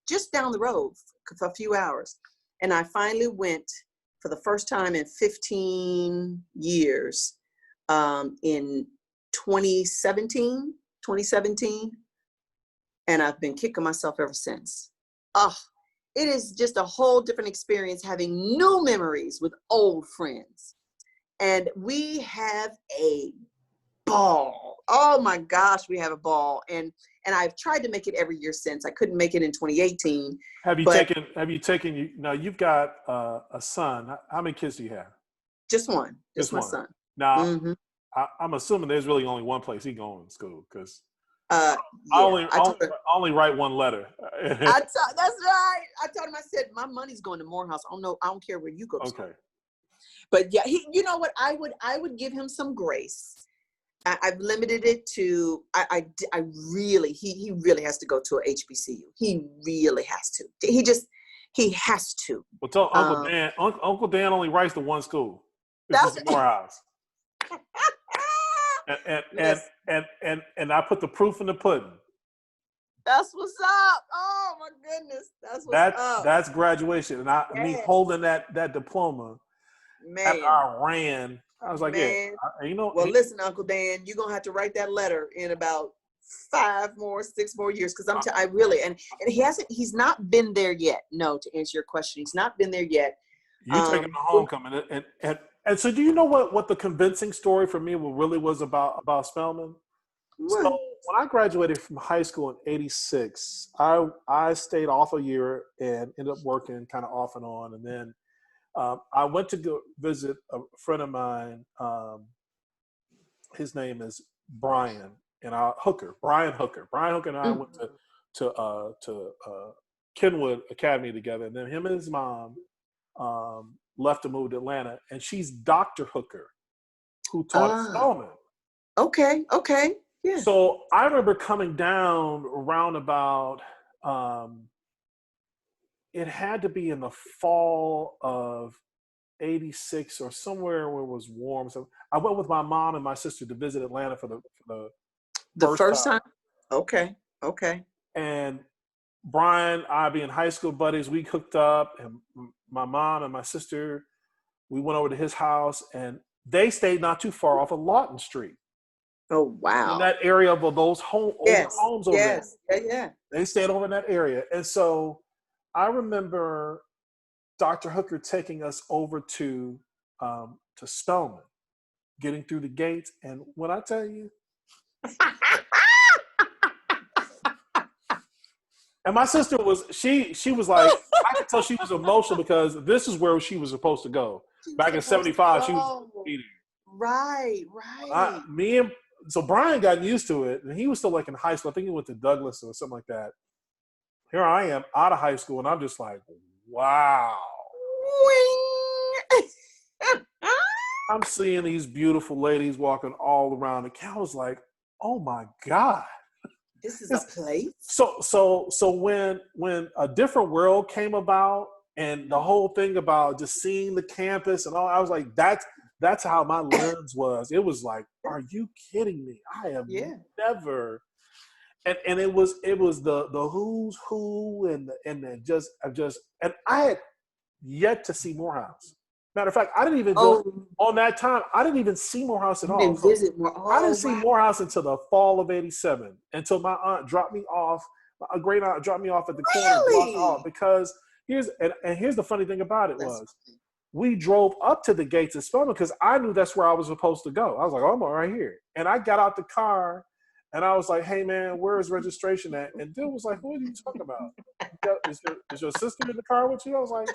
just down the road for a few hours. And I finally went for the first time in 15 years in 2017. And I've been kicking myself ever since. It is just a whole different experience having new memories with old friends. And we have a ball. Oh my gosh, we have a ball. And I've tried to make it every year since. I couldn't make it in 2018. Have you taken now you've got a son. How many kids do you have? Just one. Just my one. son. Now, Mm-hmm. I'm assuming there's really only one place he's going to school because I only write one letter. That's right. I told him, I said, my money's going to Morehouse. I don't care where you go to school. But yeah, you know what? I would give him some grace. I've limited it to, he really has to go to a HBCU. He really has to. He has to. Well, tell Uncle Dan. Uncle Dan only writes to one school. This is Morehouse. And I put the proof in the pudding. That's what's up. Oh my goodness, that's what's up. That's graduation, and me holding that diploma. Man, after I ran, I was like, man. Well, listen, Uncle Dan, you're gonna have to write that letter in about 6 more years, because I really and he's not been there yet. No, to answer your question, he's not been there yet. You taking the homecoming, and so do you know what the convincing story for me really was about Spelman? What? So when I graduated from high school in '86, I stayed off a year and ended up working kind of off and on, and then I went to go visit a friend of mine. His name is Brian, and Brian Hooker. Brian Hooker and I went to Kenwood Academy together, and then him and his mom left to move to Atlanta, and she's Dr. Hooker, who taught at Spelman. Okay. Yeah. So I remember coming down around about, it had to be in the fall of '86 or somewhere where it was warm. So I went with my mom and my sister to visit Atlanta for the first time. Okay. And Brian, I being high school buddies, we hooked up, and my mom and my sister, we went over to his house, and they stayed not too far off of Lawton Street. Oh, in wow. that area of those old Yes. homes over there. Yes. Yeah. Yeah. They stayed over in that area. And so I remember Dr. Hooker taking us over to Spelman, getting through the gates. And when I tell you, and my sister was, she was like, I could tell she was emotional because this is where she was supposed to go. She was Back in supposed to '75, she was supposed go. to be there. Right. Right. So Brian got used to it, and he was still like in high school. I think he went to Douglas or something like that. Here I am out of high school, and I'm just like, wow. Wing. I'm seeing these beautiful ladies walking all around the I was like, oh my God. This is a place. So when A Different World came about and the whole thing about just seeing the campus and all, I was like, that's how my lens was. It was like, are you kidding me? I have never. And it was the who's who and I had yet to see Morehouse. Matter of fact, I didn't even go on that time. I didn't even see Morehouse at all. Didn't visit more. I didn't see Morehouse until the fall of '87. Until my aunt dropped me off. A great aunt dropped me off at the corner. Dropped off because here's the funny thing about it was we drove up to the gates of Spelman because I knew that's where I was supposed to go. I was like, oh, I'm right here, and I got out the car. And I was like, hey, man, where is registration at? And dude was like, what are you talking about? Is your sister in the car with you? I was like,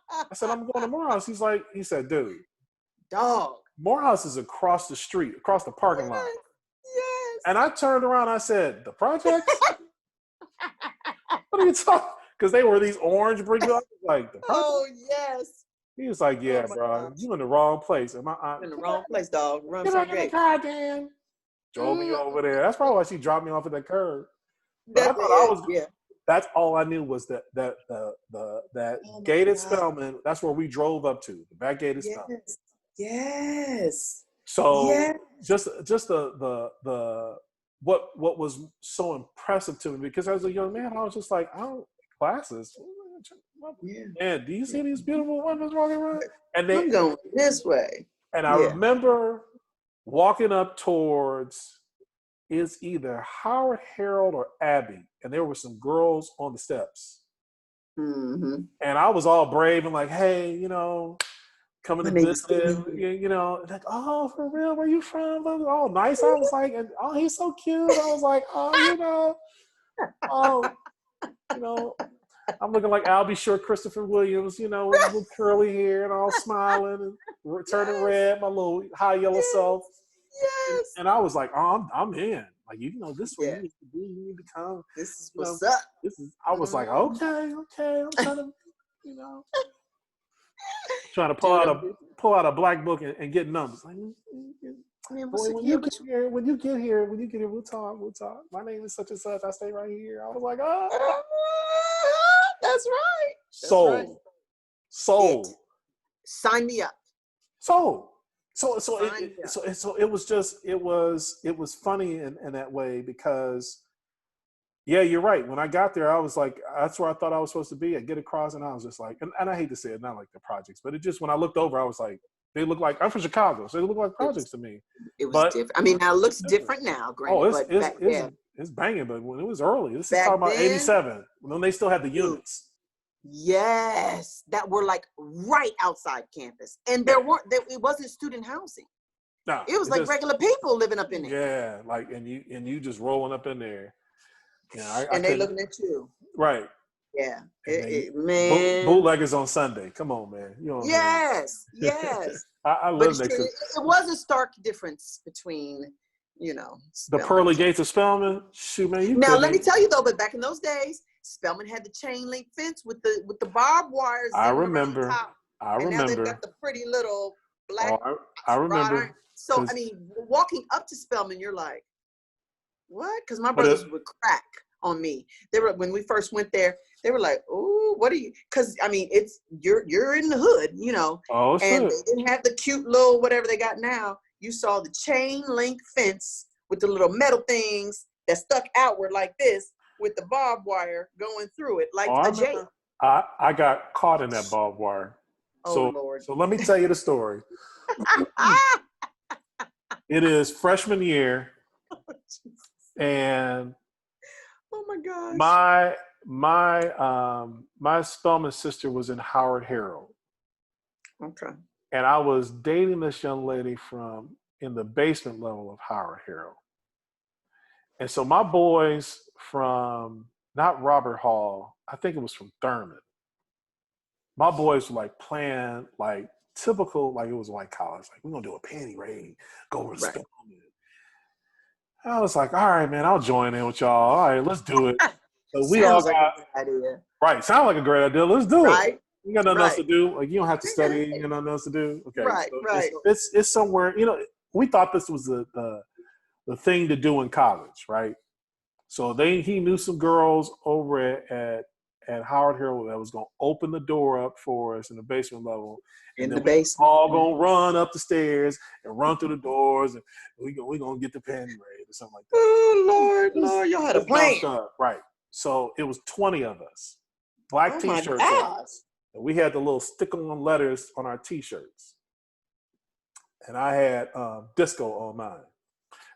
I said, I'm going to Morehouse. He said, dude. Dog. Morehouse is across the street, across the parking lot. Yes. And I turned around and I said, the projects? What are you talking? Because they were these orange brick buildings. Like, the projects? Oh, yes. He was like, yeah, bro, gosh. you in the wrong place. And my aunt, in the wrong place, dog. Run get some back in the car, Dan. Drove me over there. That's probably why she dropped me off at that curb. But I thought that's all I knew was that gated Spelman. That's where we drove up to the back gated Spelman. Yes. So just the what was so impressive to me because as a young man I was just like, I don't classes. Man, do you see these beautiful women walking around? And I'm going this way. And I remember walking up towards is either Howard Harold or Abbey, and there were some girls on the steps. Mm-hmm. And I was all brave and like, hey, coming to visit, like, oh, for real, where you from? Oh, nice. I was like, oh, he's so cute. I was like, I'm looking like Albie Short, Christopher Williams, with little curly hair and all smiling and turning red, my little high yellow self. Yes. And I was like, oh, I'm in. Like, this is where you need to be. You need to come. This is what's up. I was like, okay. I'm trying to, trying to pull out a black book and get numbers. Like, boy, when you get here, we'll talk. My name is such and such. I stay right here. I was like, oh. That's right. Sold. Sign me up. So it was funny in that way because you're right. When I got there, I was like, that's where I thought I was supposed to be. I get across and I was just like, and I hate to say it, not like the projects, but it just, when I looked over, I was like, they look like, I'm from Chicago, so they look like projects to me. It was different. I mean, now it looks different now, granted. It's banging, but when it was early, this is talking about 87, when they still had the units. Yes, that were like right outside campus, and it wasn't student housing. No, it was like regular people living up in there. Yeah, like and you just rolling up in there. Yeah, and they looking at you. Right. Yeah, man. Bootleggers on Sunday. Come on, man. Yes. I love that. It was a stark difference between, the pearly gates of Spelman. Shoot, man. Now let me tell you though, but back in those days, Spelman had the chain link fence with the barbed wires. I remember. And now they've got the pretty little black. I remember. So I mean, walking up to Spelman, you're like, what? Because my brothers would crack on me. When we first went there, they were like, "Oh, what are you?" Because I mean, you're in the hood, Oh, and they didn't have the cute little whatever they got now. You saw the chain link fence with the little metal things that stuck outward like this, with the barbed wire going through it like a jail. I got caught in that barbed wire. Oh, Lord. So let me tell you the story. It is freshman year, and Oh my gosh. my Spelman sister was in Howard Harold, Okay. and I was dating this young lady from in the basement level of Howard Harold. And so my boys from not Robert Hall, I think it was from Thurman. My boys were like playing like typical, like it was white college, like we're gonna do a panty raid, go over to Right. Spelman. I was like, all right, man, I'll join in with y'all. All right, let's do it. So we all Sounds like got a good idea. right. Sound like a great idea. Let's do it. Right. You got nothing else to Right. do. Like you don't have to study. You got nothing else to do. Okay. Right. So Right. it's somewhere. You know, we thought this was the thing to do in college, right? So he knew some girls over at Howard Harold that was gonna open the door up for us in the basement level, In and the then we basement. all gonna run up the stairs and run through the doors, and we gonna get the panty raid or something like that. Oh Lord, y'all had a plan. Right. So it was 20 of us, black Oh my T-shirts on gosh. us, and we had the little stick-on letters on our T-shirts, and I had disco on mine.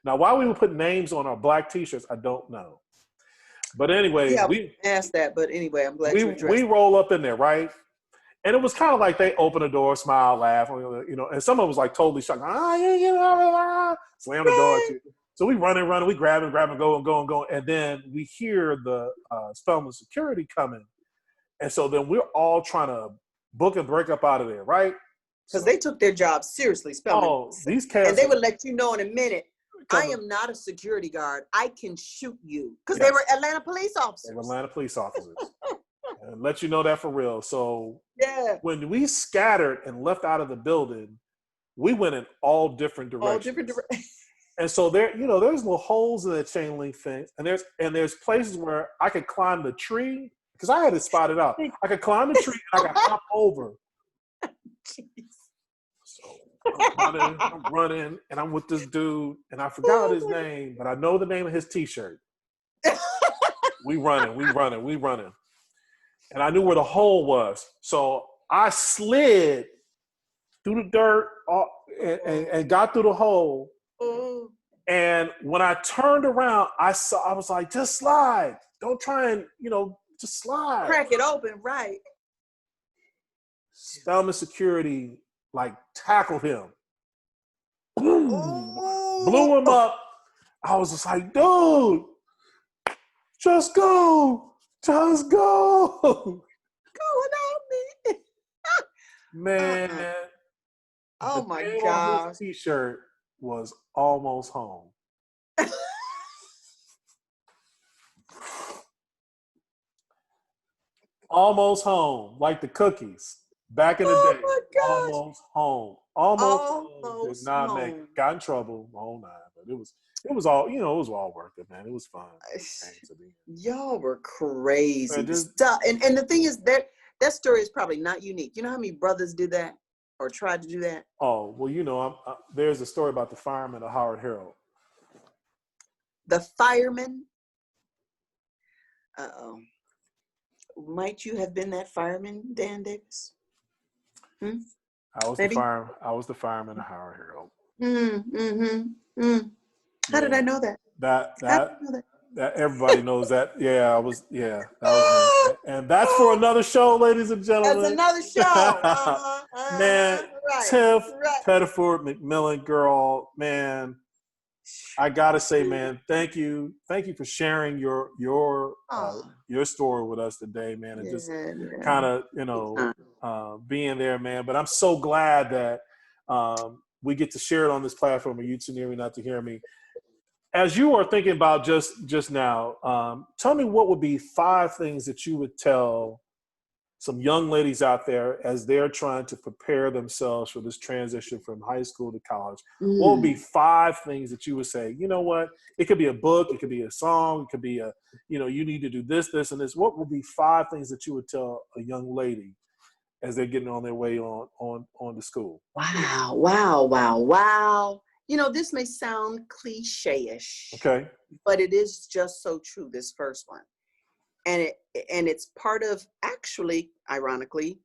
Now, why we would put names on our black T-shirts, I don't know. But anyway, Yeah, we asked that, but anyway, I'm glad you addressed we it. roll up in there, right? And it was kind of like they open the door, smile, laugh, you know, and some of them was like totally shocked. Slam the door. So we running, we grabbing, go. And then we hear the Spelman security coming. And so then we're all trying to book and break up out of there, right? Because they took their job seriously, Spelman. Oh, these cats. And they would let you know in a minute, I coming. am not a security guard. I can shoot you. Because Yes. they were Atlanta police officers. They were Atlanta police officers. And let you know that for real. So Yeah. when we scattered and left out of the building, we went in all different directions. All different directions. And so there, you know, there's little holes in that chain link fence, and there's places where I could climb the tree because I had it spotted out. I could climb the tree and I could hop over. Jeez. So I'm running, and I'm with this dude, and I forgot his name, but I know the name of his T-shirt. We running. And I knew where the hole was. So I slid through the dirt and got through the hole. Oh. And when I turned around, I was like, just slide. Don't try and, just slide. Crack it open, right. Spelman security, tackled him. Boom. Oh. Blew him up. I was just like, dude, just go. Just go. Go without me. Man. Oh the my name on gosh. his T-shirt was almost home. Almost home, like the cookies back in the day. My gosh. Almost home. Almost home. Did not home. make it. Got in trouble. Oh no, but it was all it was all worth it, man. It was fun. Y'all were crazy. Man, and the thing is that story is probably not unique. You know how many brothers did that or tried to do that? Oh well, there's a story about the fireman of Howard Harold. The fireman. Uh-oh. Might you have been that fireman, Dan Davis? I was the fireman of Howard Harold. How did I know that? That everybody knows that. Yeah, I was. Yeah, that was me. And that's for another show, ladies and gentlemen. That's another show. Man, right, Tiff right. Pettiford McMillan, girl, man. I gotta say, man, thank you for sharing your story with us today, man, and just kind of being there, man. But I'm so glad that we get to share it on this platform of You Too Near Me Not to Hear Me. As you are thinking about just now, tell me what would be 5 things that you would tell some young ladies out there as they're trying to prepare themselves for this transition from high school to college. What would be 5 things that you would say, you know what? It could be a book, it could be a song, it could be you need to do this, this, and this. What would be 5 things that you would tell a young lady as they're getting on their way on to school? Wow. This may sound cliche-ish. Okay. But it is just so true, this first one. And it's part of, actually, ironically,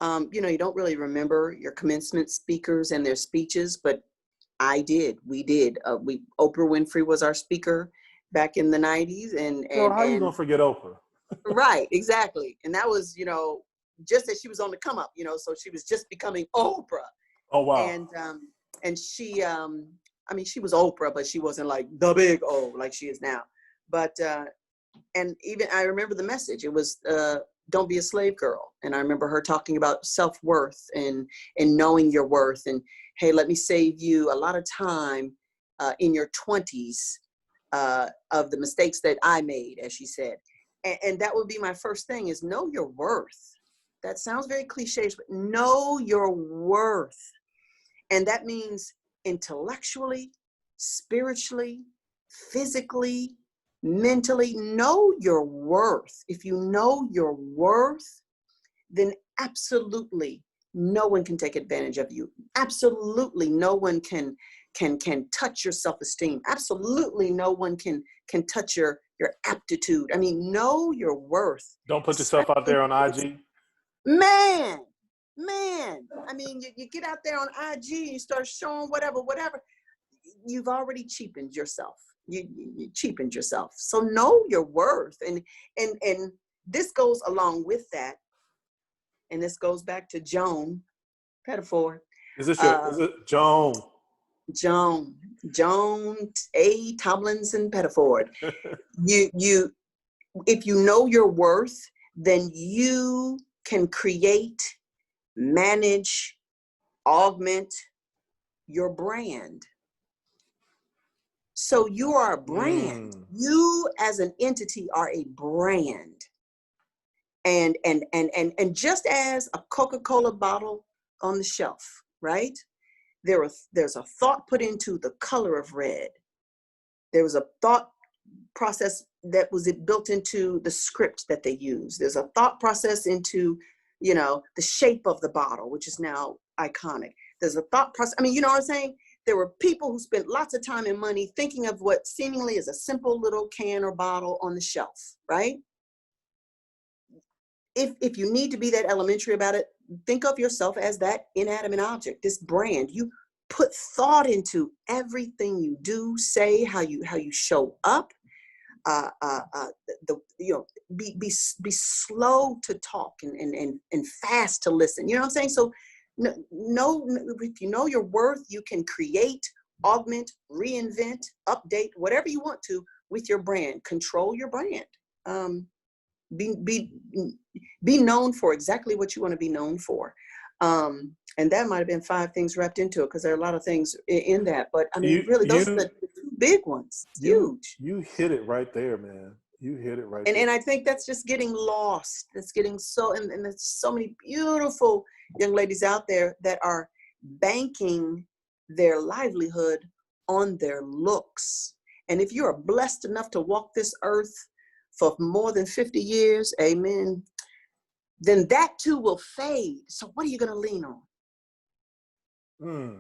you don't really remember your commencement speakers and their speeches, but We did. Oprah Winfrey was our speaker back in the 90s. Girl, how you gonna forget Oprah? Right, exactly. And that was, just as she was on the come up, so she was just becoming Oprah. Oh, wow. And she, she was Oprah, but she wasn't like the big O like she is now. But, and even I remember the message. It was, don't be a slave girl. And I remember her talking about self-worth and knowing your worth. And, hey, let me save you a lot of time in your 20s of the mistakes that I made, as she said. And that would be my first thing, is know your worth. That sounds very cliche, but know your worth. And that means intellectually, spiritually, physically, mentally. Know your worth. If you know your worth, then absolutely no one can take advantage of you. Absolutely no one can touch your self-esteem. Absolutely no one can touch your aptitude. I mean, know your worth. Don't put yourself out there on IG. Man. I mean, you get out there on IG, you start showing whatever. You've already cheapened yourself. You cheapened yourself. So know your worth. And this goes along with that. And this goes back to Joan Pettiford. Is it Joan? Joan A. Tomlinson Pettiford. If you know your worth, then you can create, manage, augment your brand. So you are a brand. You as an entity are a brand. And just as a Coca-Cola bottle on the shelf, right? There's a thought put into the color of red. There was a thought process that was built into the script that they use. There's a thought process into, the shape of the bottle, which is now iconic. There's a thought process. I mean, you know what I'm saying? There were people who spent lots of time and money thinking of what seemingly is a simple little can or bottle on the shelf, right? If you need to be that elementary about it, think of yourself as that inanimate object, this brand. You put thought into everything you do, say, how you show up. Be slow to talk and fast to listen. You know what I'm saying? So if you know your worth, you can create, augment, reinvent, update, whatever you want to with your brand. Control your brand. Be known for exactly what you want to be known for. And that might have been 5 things wrapped into it, because there are a lot of things in that. But I mean, those are the 2 big ones. It's huge. You hit it right there, man. You hit it right there. And I think that's just getting lost. That's getting and there's so many beautiful young ladies out there that are banking their livelihood on their looks. And if you are blessed enough to walk this earth for more than 50 years, amen, then that too will fade. So what are you going to lean on?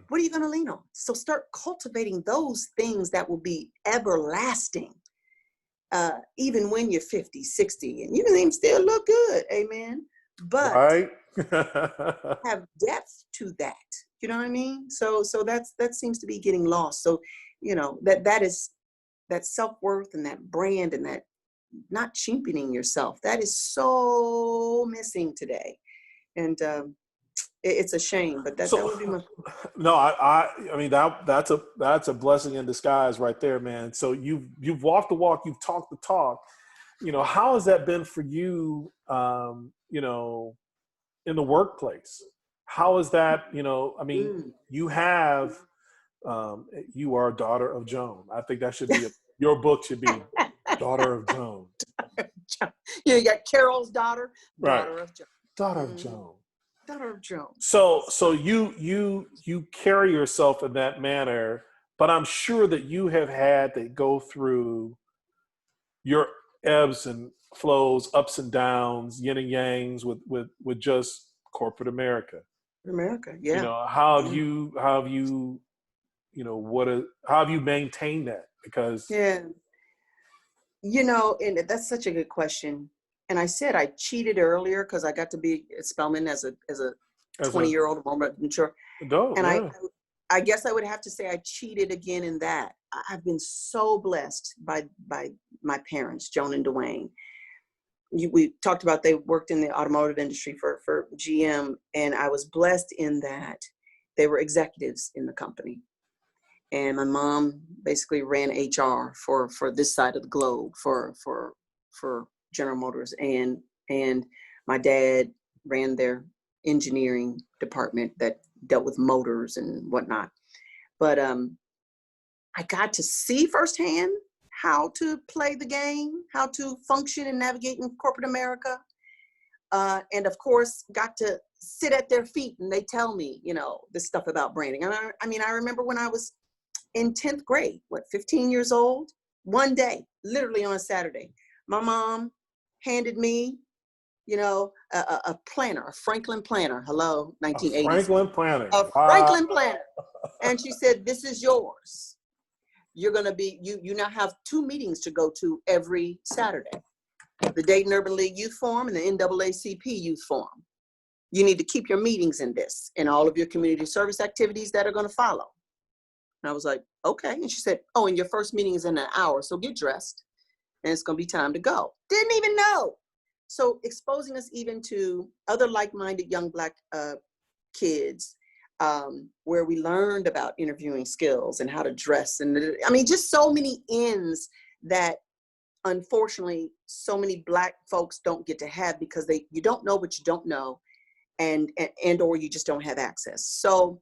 What are you going to lean on? So start cultivating those things that will be everlasting, even when you're 50, 60, and you can still look good, amen. But right. have depth to that. You know what I mean? So that seems to be getting lost. So, that is that self-worth and that brand and that not cheapening yourself. That is so missing today. And it's a shame, but that would be my. No, I mean, that's a blessing in disguise right there, man. So you've walked the walk, you've talked the talk. How has that been for you, in the workplace? How is that, you have, you are a daughter of Joan. I think that should be your book should be Daughter of Joan. You got Carol's daughter, right. Daughter of Joan. Daughter of Joan. Daughter of Joan. So you carry yourself in that manner, but I'm sure that you have had to go through your ebbs and flows, ups and downs, yin and yangs with just corporate America. Yeah. How have you maintained that? Because and that's such a good question. And I said I cheated earlier because I got to be at Spelman as a 20-year-old moment mature. And I guess I would have to say I cheated again in that. I've been so blessed by my parents, Joan and Dwayne. We talked about they worked in the automotive industry for GM, and I was blessed in that they were executives in the company. And my mom basically ran HR for this side of the globe for General Motors, and my dad ran their engineering department that dealt with motors and whatnot. But I got to see firsthand how to play the game, how to function and navigate in corporate America. And of course, got to sit at their feet and they tell me, this stuff about branding. And I remember when I was in 10th grade, 15 years old, one day, literally on a Saturday, my mom handed me, a planner, a Franklin planner. Hello, 1980s. A Franklin planner. A Franklin planner. And she said, this is yours. You're going to be, you now have 2 meetings to go to every Saturday. The Dayton Urban League Youth Forum and the NAACP Youth Forum. You need to keep your meetings in this and all of your community service activities that are going to follow. And I was like, okay. And she said, oh, and your first meeting is in an hour, so get dressed and it's going to be time to go. Didn't even know. So exposing us even to other like-minded young Black kids, where we learned about interviewing skills and how to dress. And just so many ends that unfortunately so many Black folks don't get to have because you don't know what you don't know, and or you just don't have access. So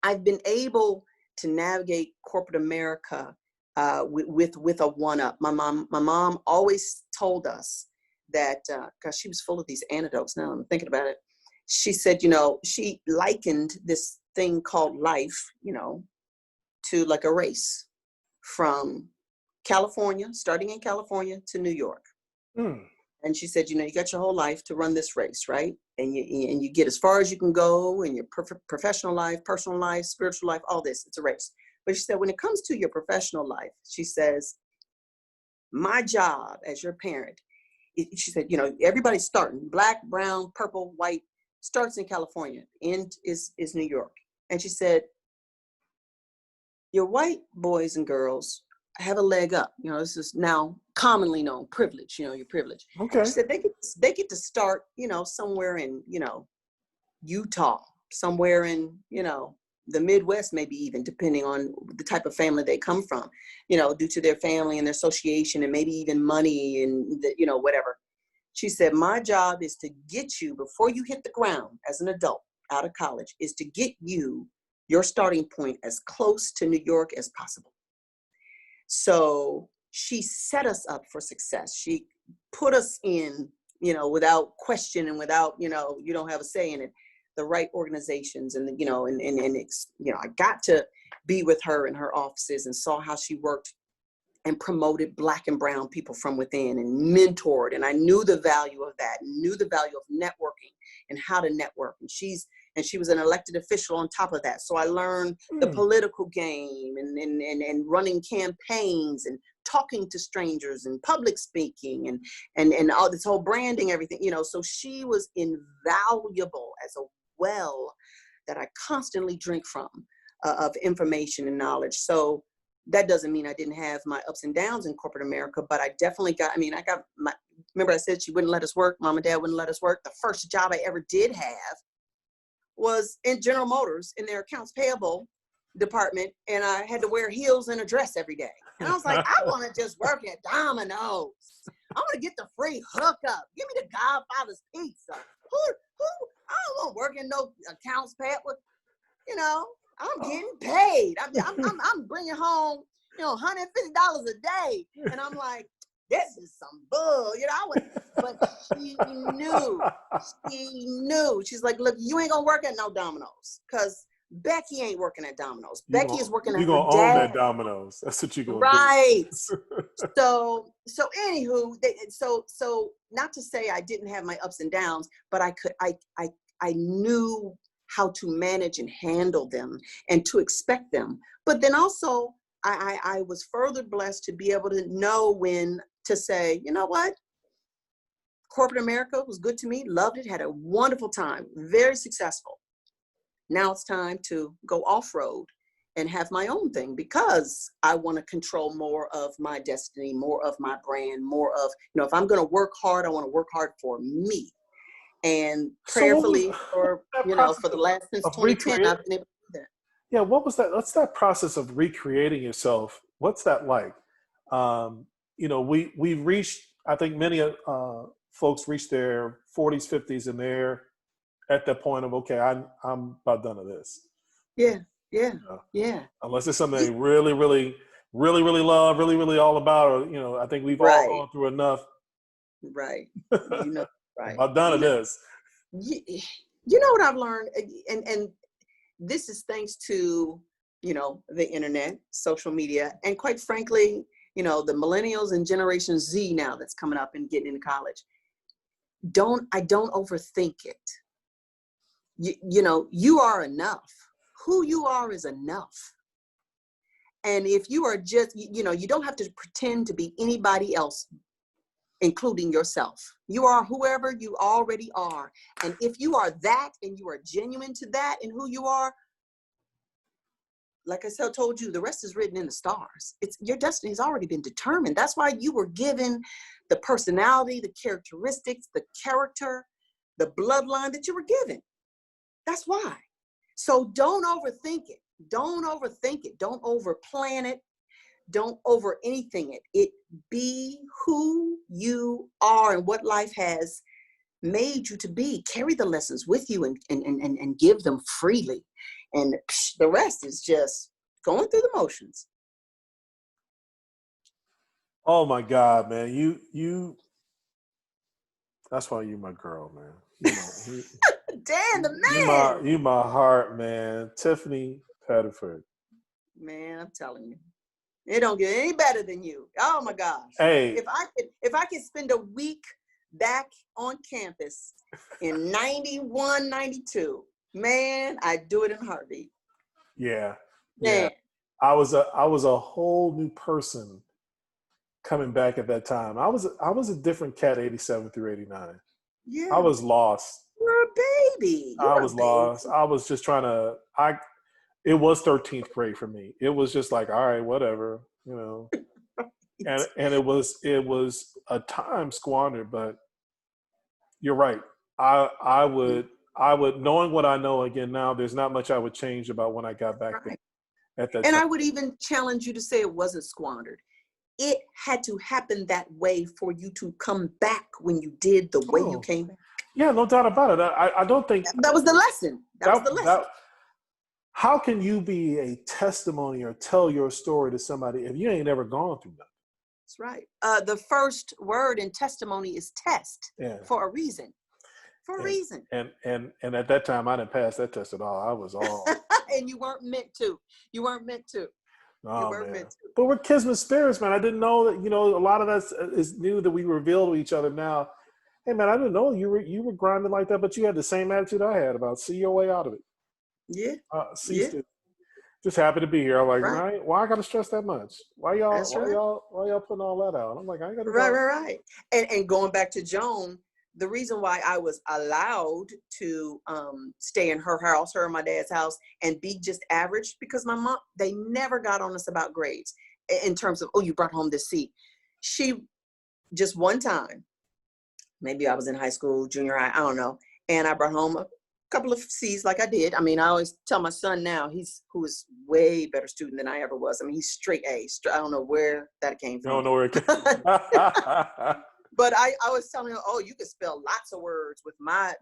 I've been able to navigate corporate America with a one-up. My mom always told us that, gosh, she was full of these anecdotes now I'm thinking about it. She said, she likened this thing called life, to like a race from California, starting in California to New York. And she said, you got your whole life to run this race, right? And you get as far as you can go in your professional life, personal life, spiritual life, all this, it's a race. But she said, when it comes to your professional life, she says, my job as your parent, she said, everybody's starting, Black, brown, purple, white, starts in California, end is New York. And she said, your white boys and girls have a leg up. This is now commonly known privilege, your privilege. Okay. She said they get to start, somewhere in, Utah, somewhere in, the Midwest, maybe even depending on the type of family they come from, due to their family and their association and maybe even money and, whatever. She said, my job is to get you before you hit the ground as an adult out of college, is to get you your starting point as close to New York as possible. So she set us up for success. She put us in, without question and without, you don't have a say in it, the right organizations. And, I got to be with her in her offices and saw how she worked and promoted Black and brown people from within and mentored. And I knew the value of that, knew the value of networking and how to network. And she was an elected official on top of that. So I learned the political game and running campaigns and talking to strangers and public speaking and all this whole branding, everything, so she was invaluable as a well that I constantly drink from of information and knowledge. So that doesn't mean I didn't have my ups and downs in corporate America, but I definitely remember I said she wouldn't let us work. Mom and Dad wouldn't let us work. The first job I ever did have was in General Motors in their accounts payable department. And I had to wear heels and a dress every day. And I was like, I want to just work at Domino's. I want to get the free hookup. Give me the Godfather's pizza. I don't want to work in no accounts payable. I'm getting paid. I'm bringing home, $150 a day. And I'm like, this is some bull. But she knew. She's like, look, you ain't going to work at no Domino's because Becky ain't working at Domino's. Becky is working at her dad. You're going to own that Domino's. That's what you're going to do. Right. So anywho, so not to say I didn't have my ups and downs, but I knew how to manage and handle them and to expect them. But then also I was further blessed to be able to know when to say, you know what? Corporate America was good to me, loved it, had a wonderful time, very successful. Now it's time to go off-road and have my own thing, because I want to control more of my destiny, more of my brand, more of, if I'm going to work hard, I want to work hard for me. And prayerfully for the last, since 2010, I've been able to do that. Yeah. What's that process of recreating yourself? What's that like? We've reached, I think many folks reach their 40s, 50s, and they're at that point of, okay, I'm about done with this. Yeah. Unless it's something they really, really, really, really love, really, really all about, or, I think we've all gone through enough. Right. Right. I'm done with this. You know what I've learned, and this is thanks to, the internet, social media, and quite frankly, the millennials and Generation Z now that's coming up and getting into college. I don't overthink it. You are enough. Who you are is enough. And if you are just, you don't have to pretend to be anybody else, including yourself. You are whoever you already are. And if you are that, and you are genuine to that and who you are, like I told you, the rest is written in the stars. Your destiny has already been determined. That's why you were given the personality, the characteristics, the character, the bloodline that you were given. That's why. So don't overthink it. Don't overthink it. Don't overplan it. Don't over anything it. Be who you are and what life has made you to be. Carry the lessons with you and give them freely. And the rest is just going through the motions. Oh my God, man. You that's why you're my girl, man. Dan, the man. You my heart, man. Tiffany Pettiford. Man, I'm telling you. It don't get any better than you. Oh my gosh. Hey. If I could spend a week back on campus in 91, 92, man, I'd do it in a heartbeat. Yeah. Man. Yeah. I was a whole new person coming back at that time. I was a different cat 87 through 89. Yeah. I was lost. You're a baby. I was lost. I was just trying to it was 13th grade for me. It was just like, all right, whatever, And it was a time squandered, but you're right. I would knowing what I know again now, there's not much I would change about when I got back there at that time. And I would even challenge you to say it wasn't squandered. It had to happen that way for you to come back when you did the way you came back. Yeah, no doubt about it. I don't think that was the lesson. That was the lesson. How can you be a testimony or tell your story to somebody if you ain't ever gone through nothing? That's right. The first word in testimony is test for a reason. For a reason. And at that time, I didn't pass that test at all. I was all. And you weren't meant to. You weren't meant to. Oh, you weren't meant to. But we're kismet spirits, man. I didn't know that. A lot of that is new that we reveal to each other now. Hey, man, I didn't know you were grinding like that, but you had the same attitude I had about see your way out of it. Yeah. Just happy to be here. I'm like, right. Why I got to stress that much? Why y'all putting all that out? I'm like, I ain't got to. Right. And going back to Joan, the reason why I was allowed to stay in her house, her and my dad's house, and be just average, because my mom, they never got on us about grades in terms of, oh, you brought home this C. She just one time, maybe I was in high school, junior high, I don't know, and I brought home a couple of C's like I did. I mean, I always tell my son now, who is way better student than I ever was. I mean, he's straight A's. I don't know where that came from. I don't know where it came from. But I was telling him, oh, you can spell lots of words with my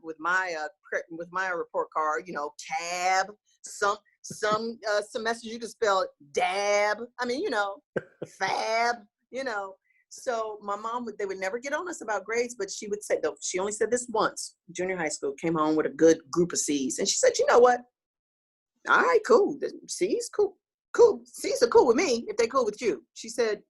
report card. Tab. Some semesters you can spell dab. I mean, fab. So my mom they would never get on us about grades, but she would say, though, she only said this once, junior high school, came home with a good group of C's. And she said, you know what? All right, cool. The C's, cool. C's are cool with me if they cool with you. She said,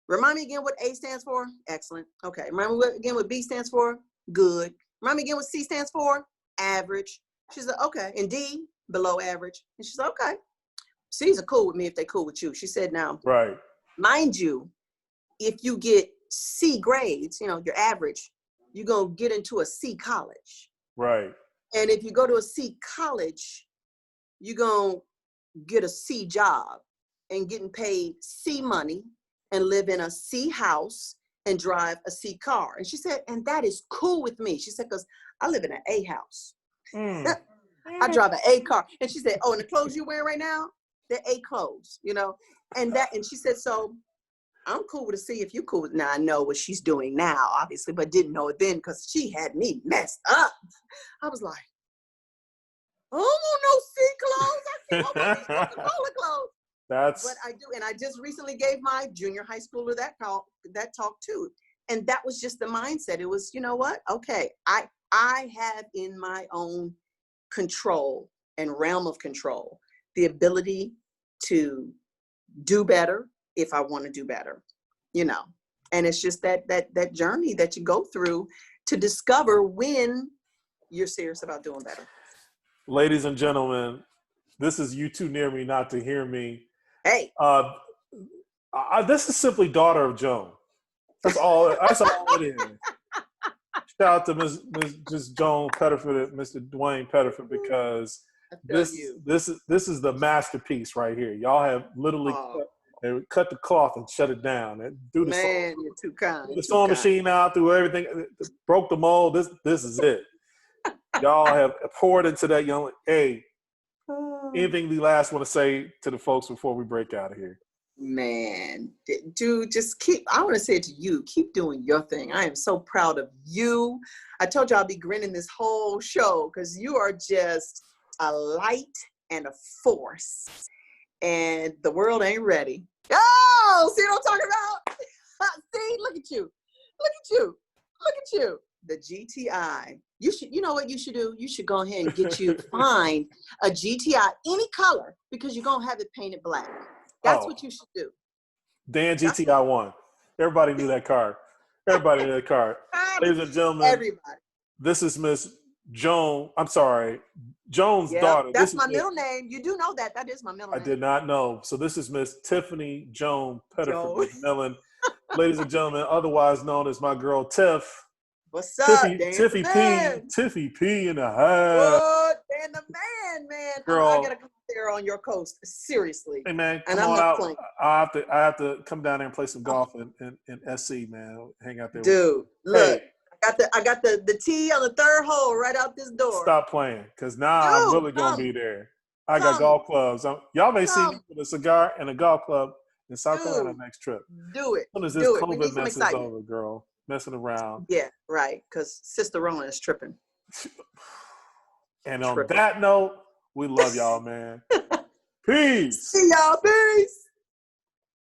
remind me again what A stands for? Excellent. Okay. Remind me again what B stands for? Good. Remind me again what C stands for? Average. She said, okay. And D, below average. And she said, okay. C's are cool with me if they cool with you. She said, now, right. Mind you, if you get C grades, your average, you're going to get into a C college. Right. And if you go to a C college, you're going to get a C job and getting paid C money and live in a C house and drive a C car. And she said, and that is cool with me. She said, because I live in an A house. I drive an A car. And she said, oh, and the clothes you're wearing right now, they're A clothes, you know? And she said, so I'm cool with a C if you're cool with it. Now I know what she's doing now, obviously, but didn't know it then because she had me messed up. I was like, I don't want no C clothes. I can't want these Coca-Cola clothes. But I do, and I just recently gave my junior high schooler that talk too. And that was just the mindset. It was, you know what? Okay, I have in my own control and realm of control the ability to do better if I want to do better, you know. And it's just that journey that you go through to discover when you're serious about doing better. Ladies and gentlemen, this is You Too Near Me Not to Hear Me. Hey. This is simply Daughter of Joan. That's all it is. Shout out to Ms. Joan Pettiford, Mr. Dwayne Pettiford, because this is the masterpiece right here. Y'all have literally cut the cloth and shut it down. And you're too kind. The sewing machine out, through everything, broke the mold. This is it. Y'all have poured into that young. Hey, anything the last want to say to the folks before we break out of here? Man, dude, I want to say it to you, keep doing your thing. I am so proud of you. I told you I'll be grinning this whole show because you are just a light and a force. And the world ain't ready. Oh, see what I'm talking about? See, look at you. Look at you. Look at you. The GTI. You know what you should do? You should go ahead and find a GTI, any color, because you're going to have it painted black. That's what you should do. Dan GTI 1. Everybody knew that car. Everybody knew that car. Ladies and gentlemen, everybody. This is Miss Joan. I'm sorry, Joan's daughter. That's my middle name. You do know that. That is my middle name. I did not know. So this is Miss Tiffany Joan Pettiford McMillan. Ladies and gentlemen, otherwise known as my girl Tiff. What's up, Tiffy P in the house. What? Dan the man. Girl, I gotta come there on your coast. Seriously. Hey man, and I'm not playing. I have to come down there and play some golf in SC, man. Hang out there. Dude, look. I got the tee on the third hole right out this door. Stop playing, because now I'm really gonna be there. I got golf clubs. Y'all may see me with a cigar and a golf club in South Carolina next trip. Do it. As soon as this COVID mess is over, girl, messing around. Yeah, right. Because Sister Rona is tripping. And on that note, we love y'all, man. Peace. See y'all. Peace.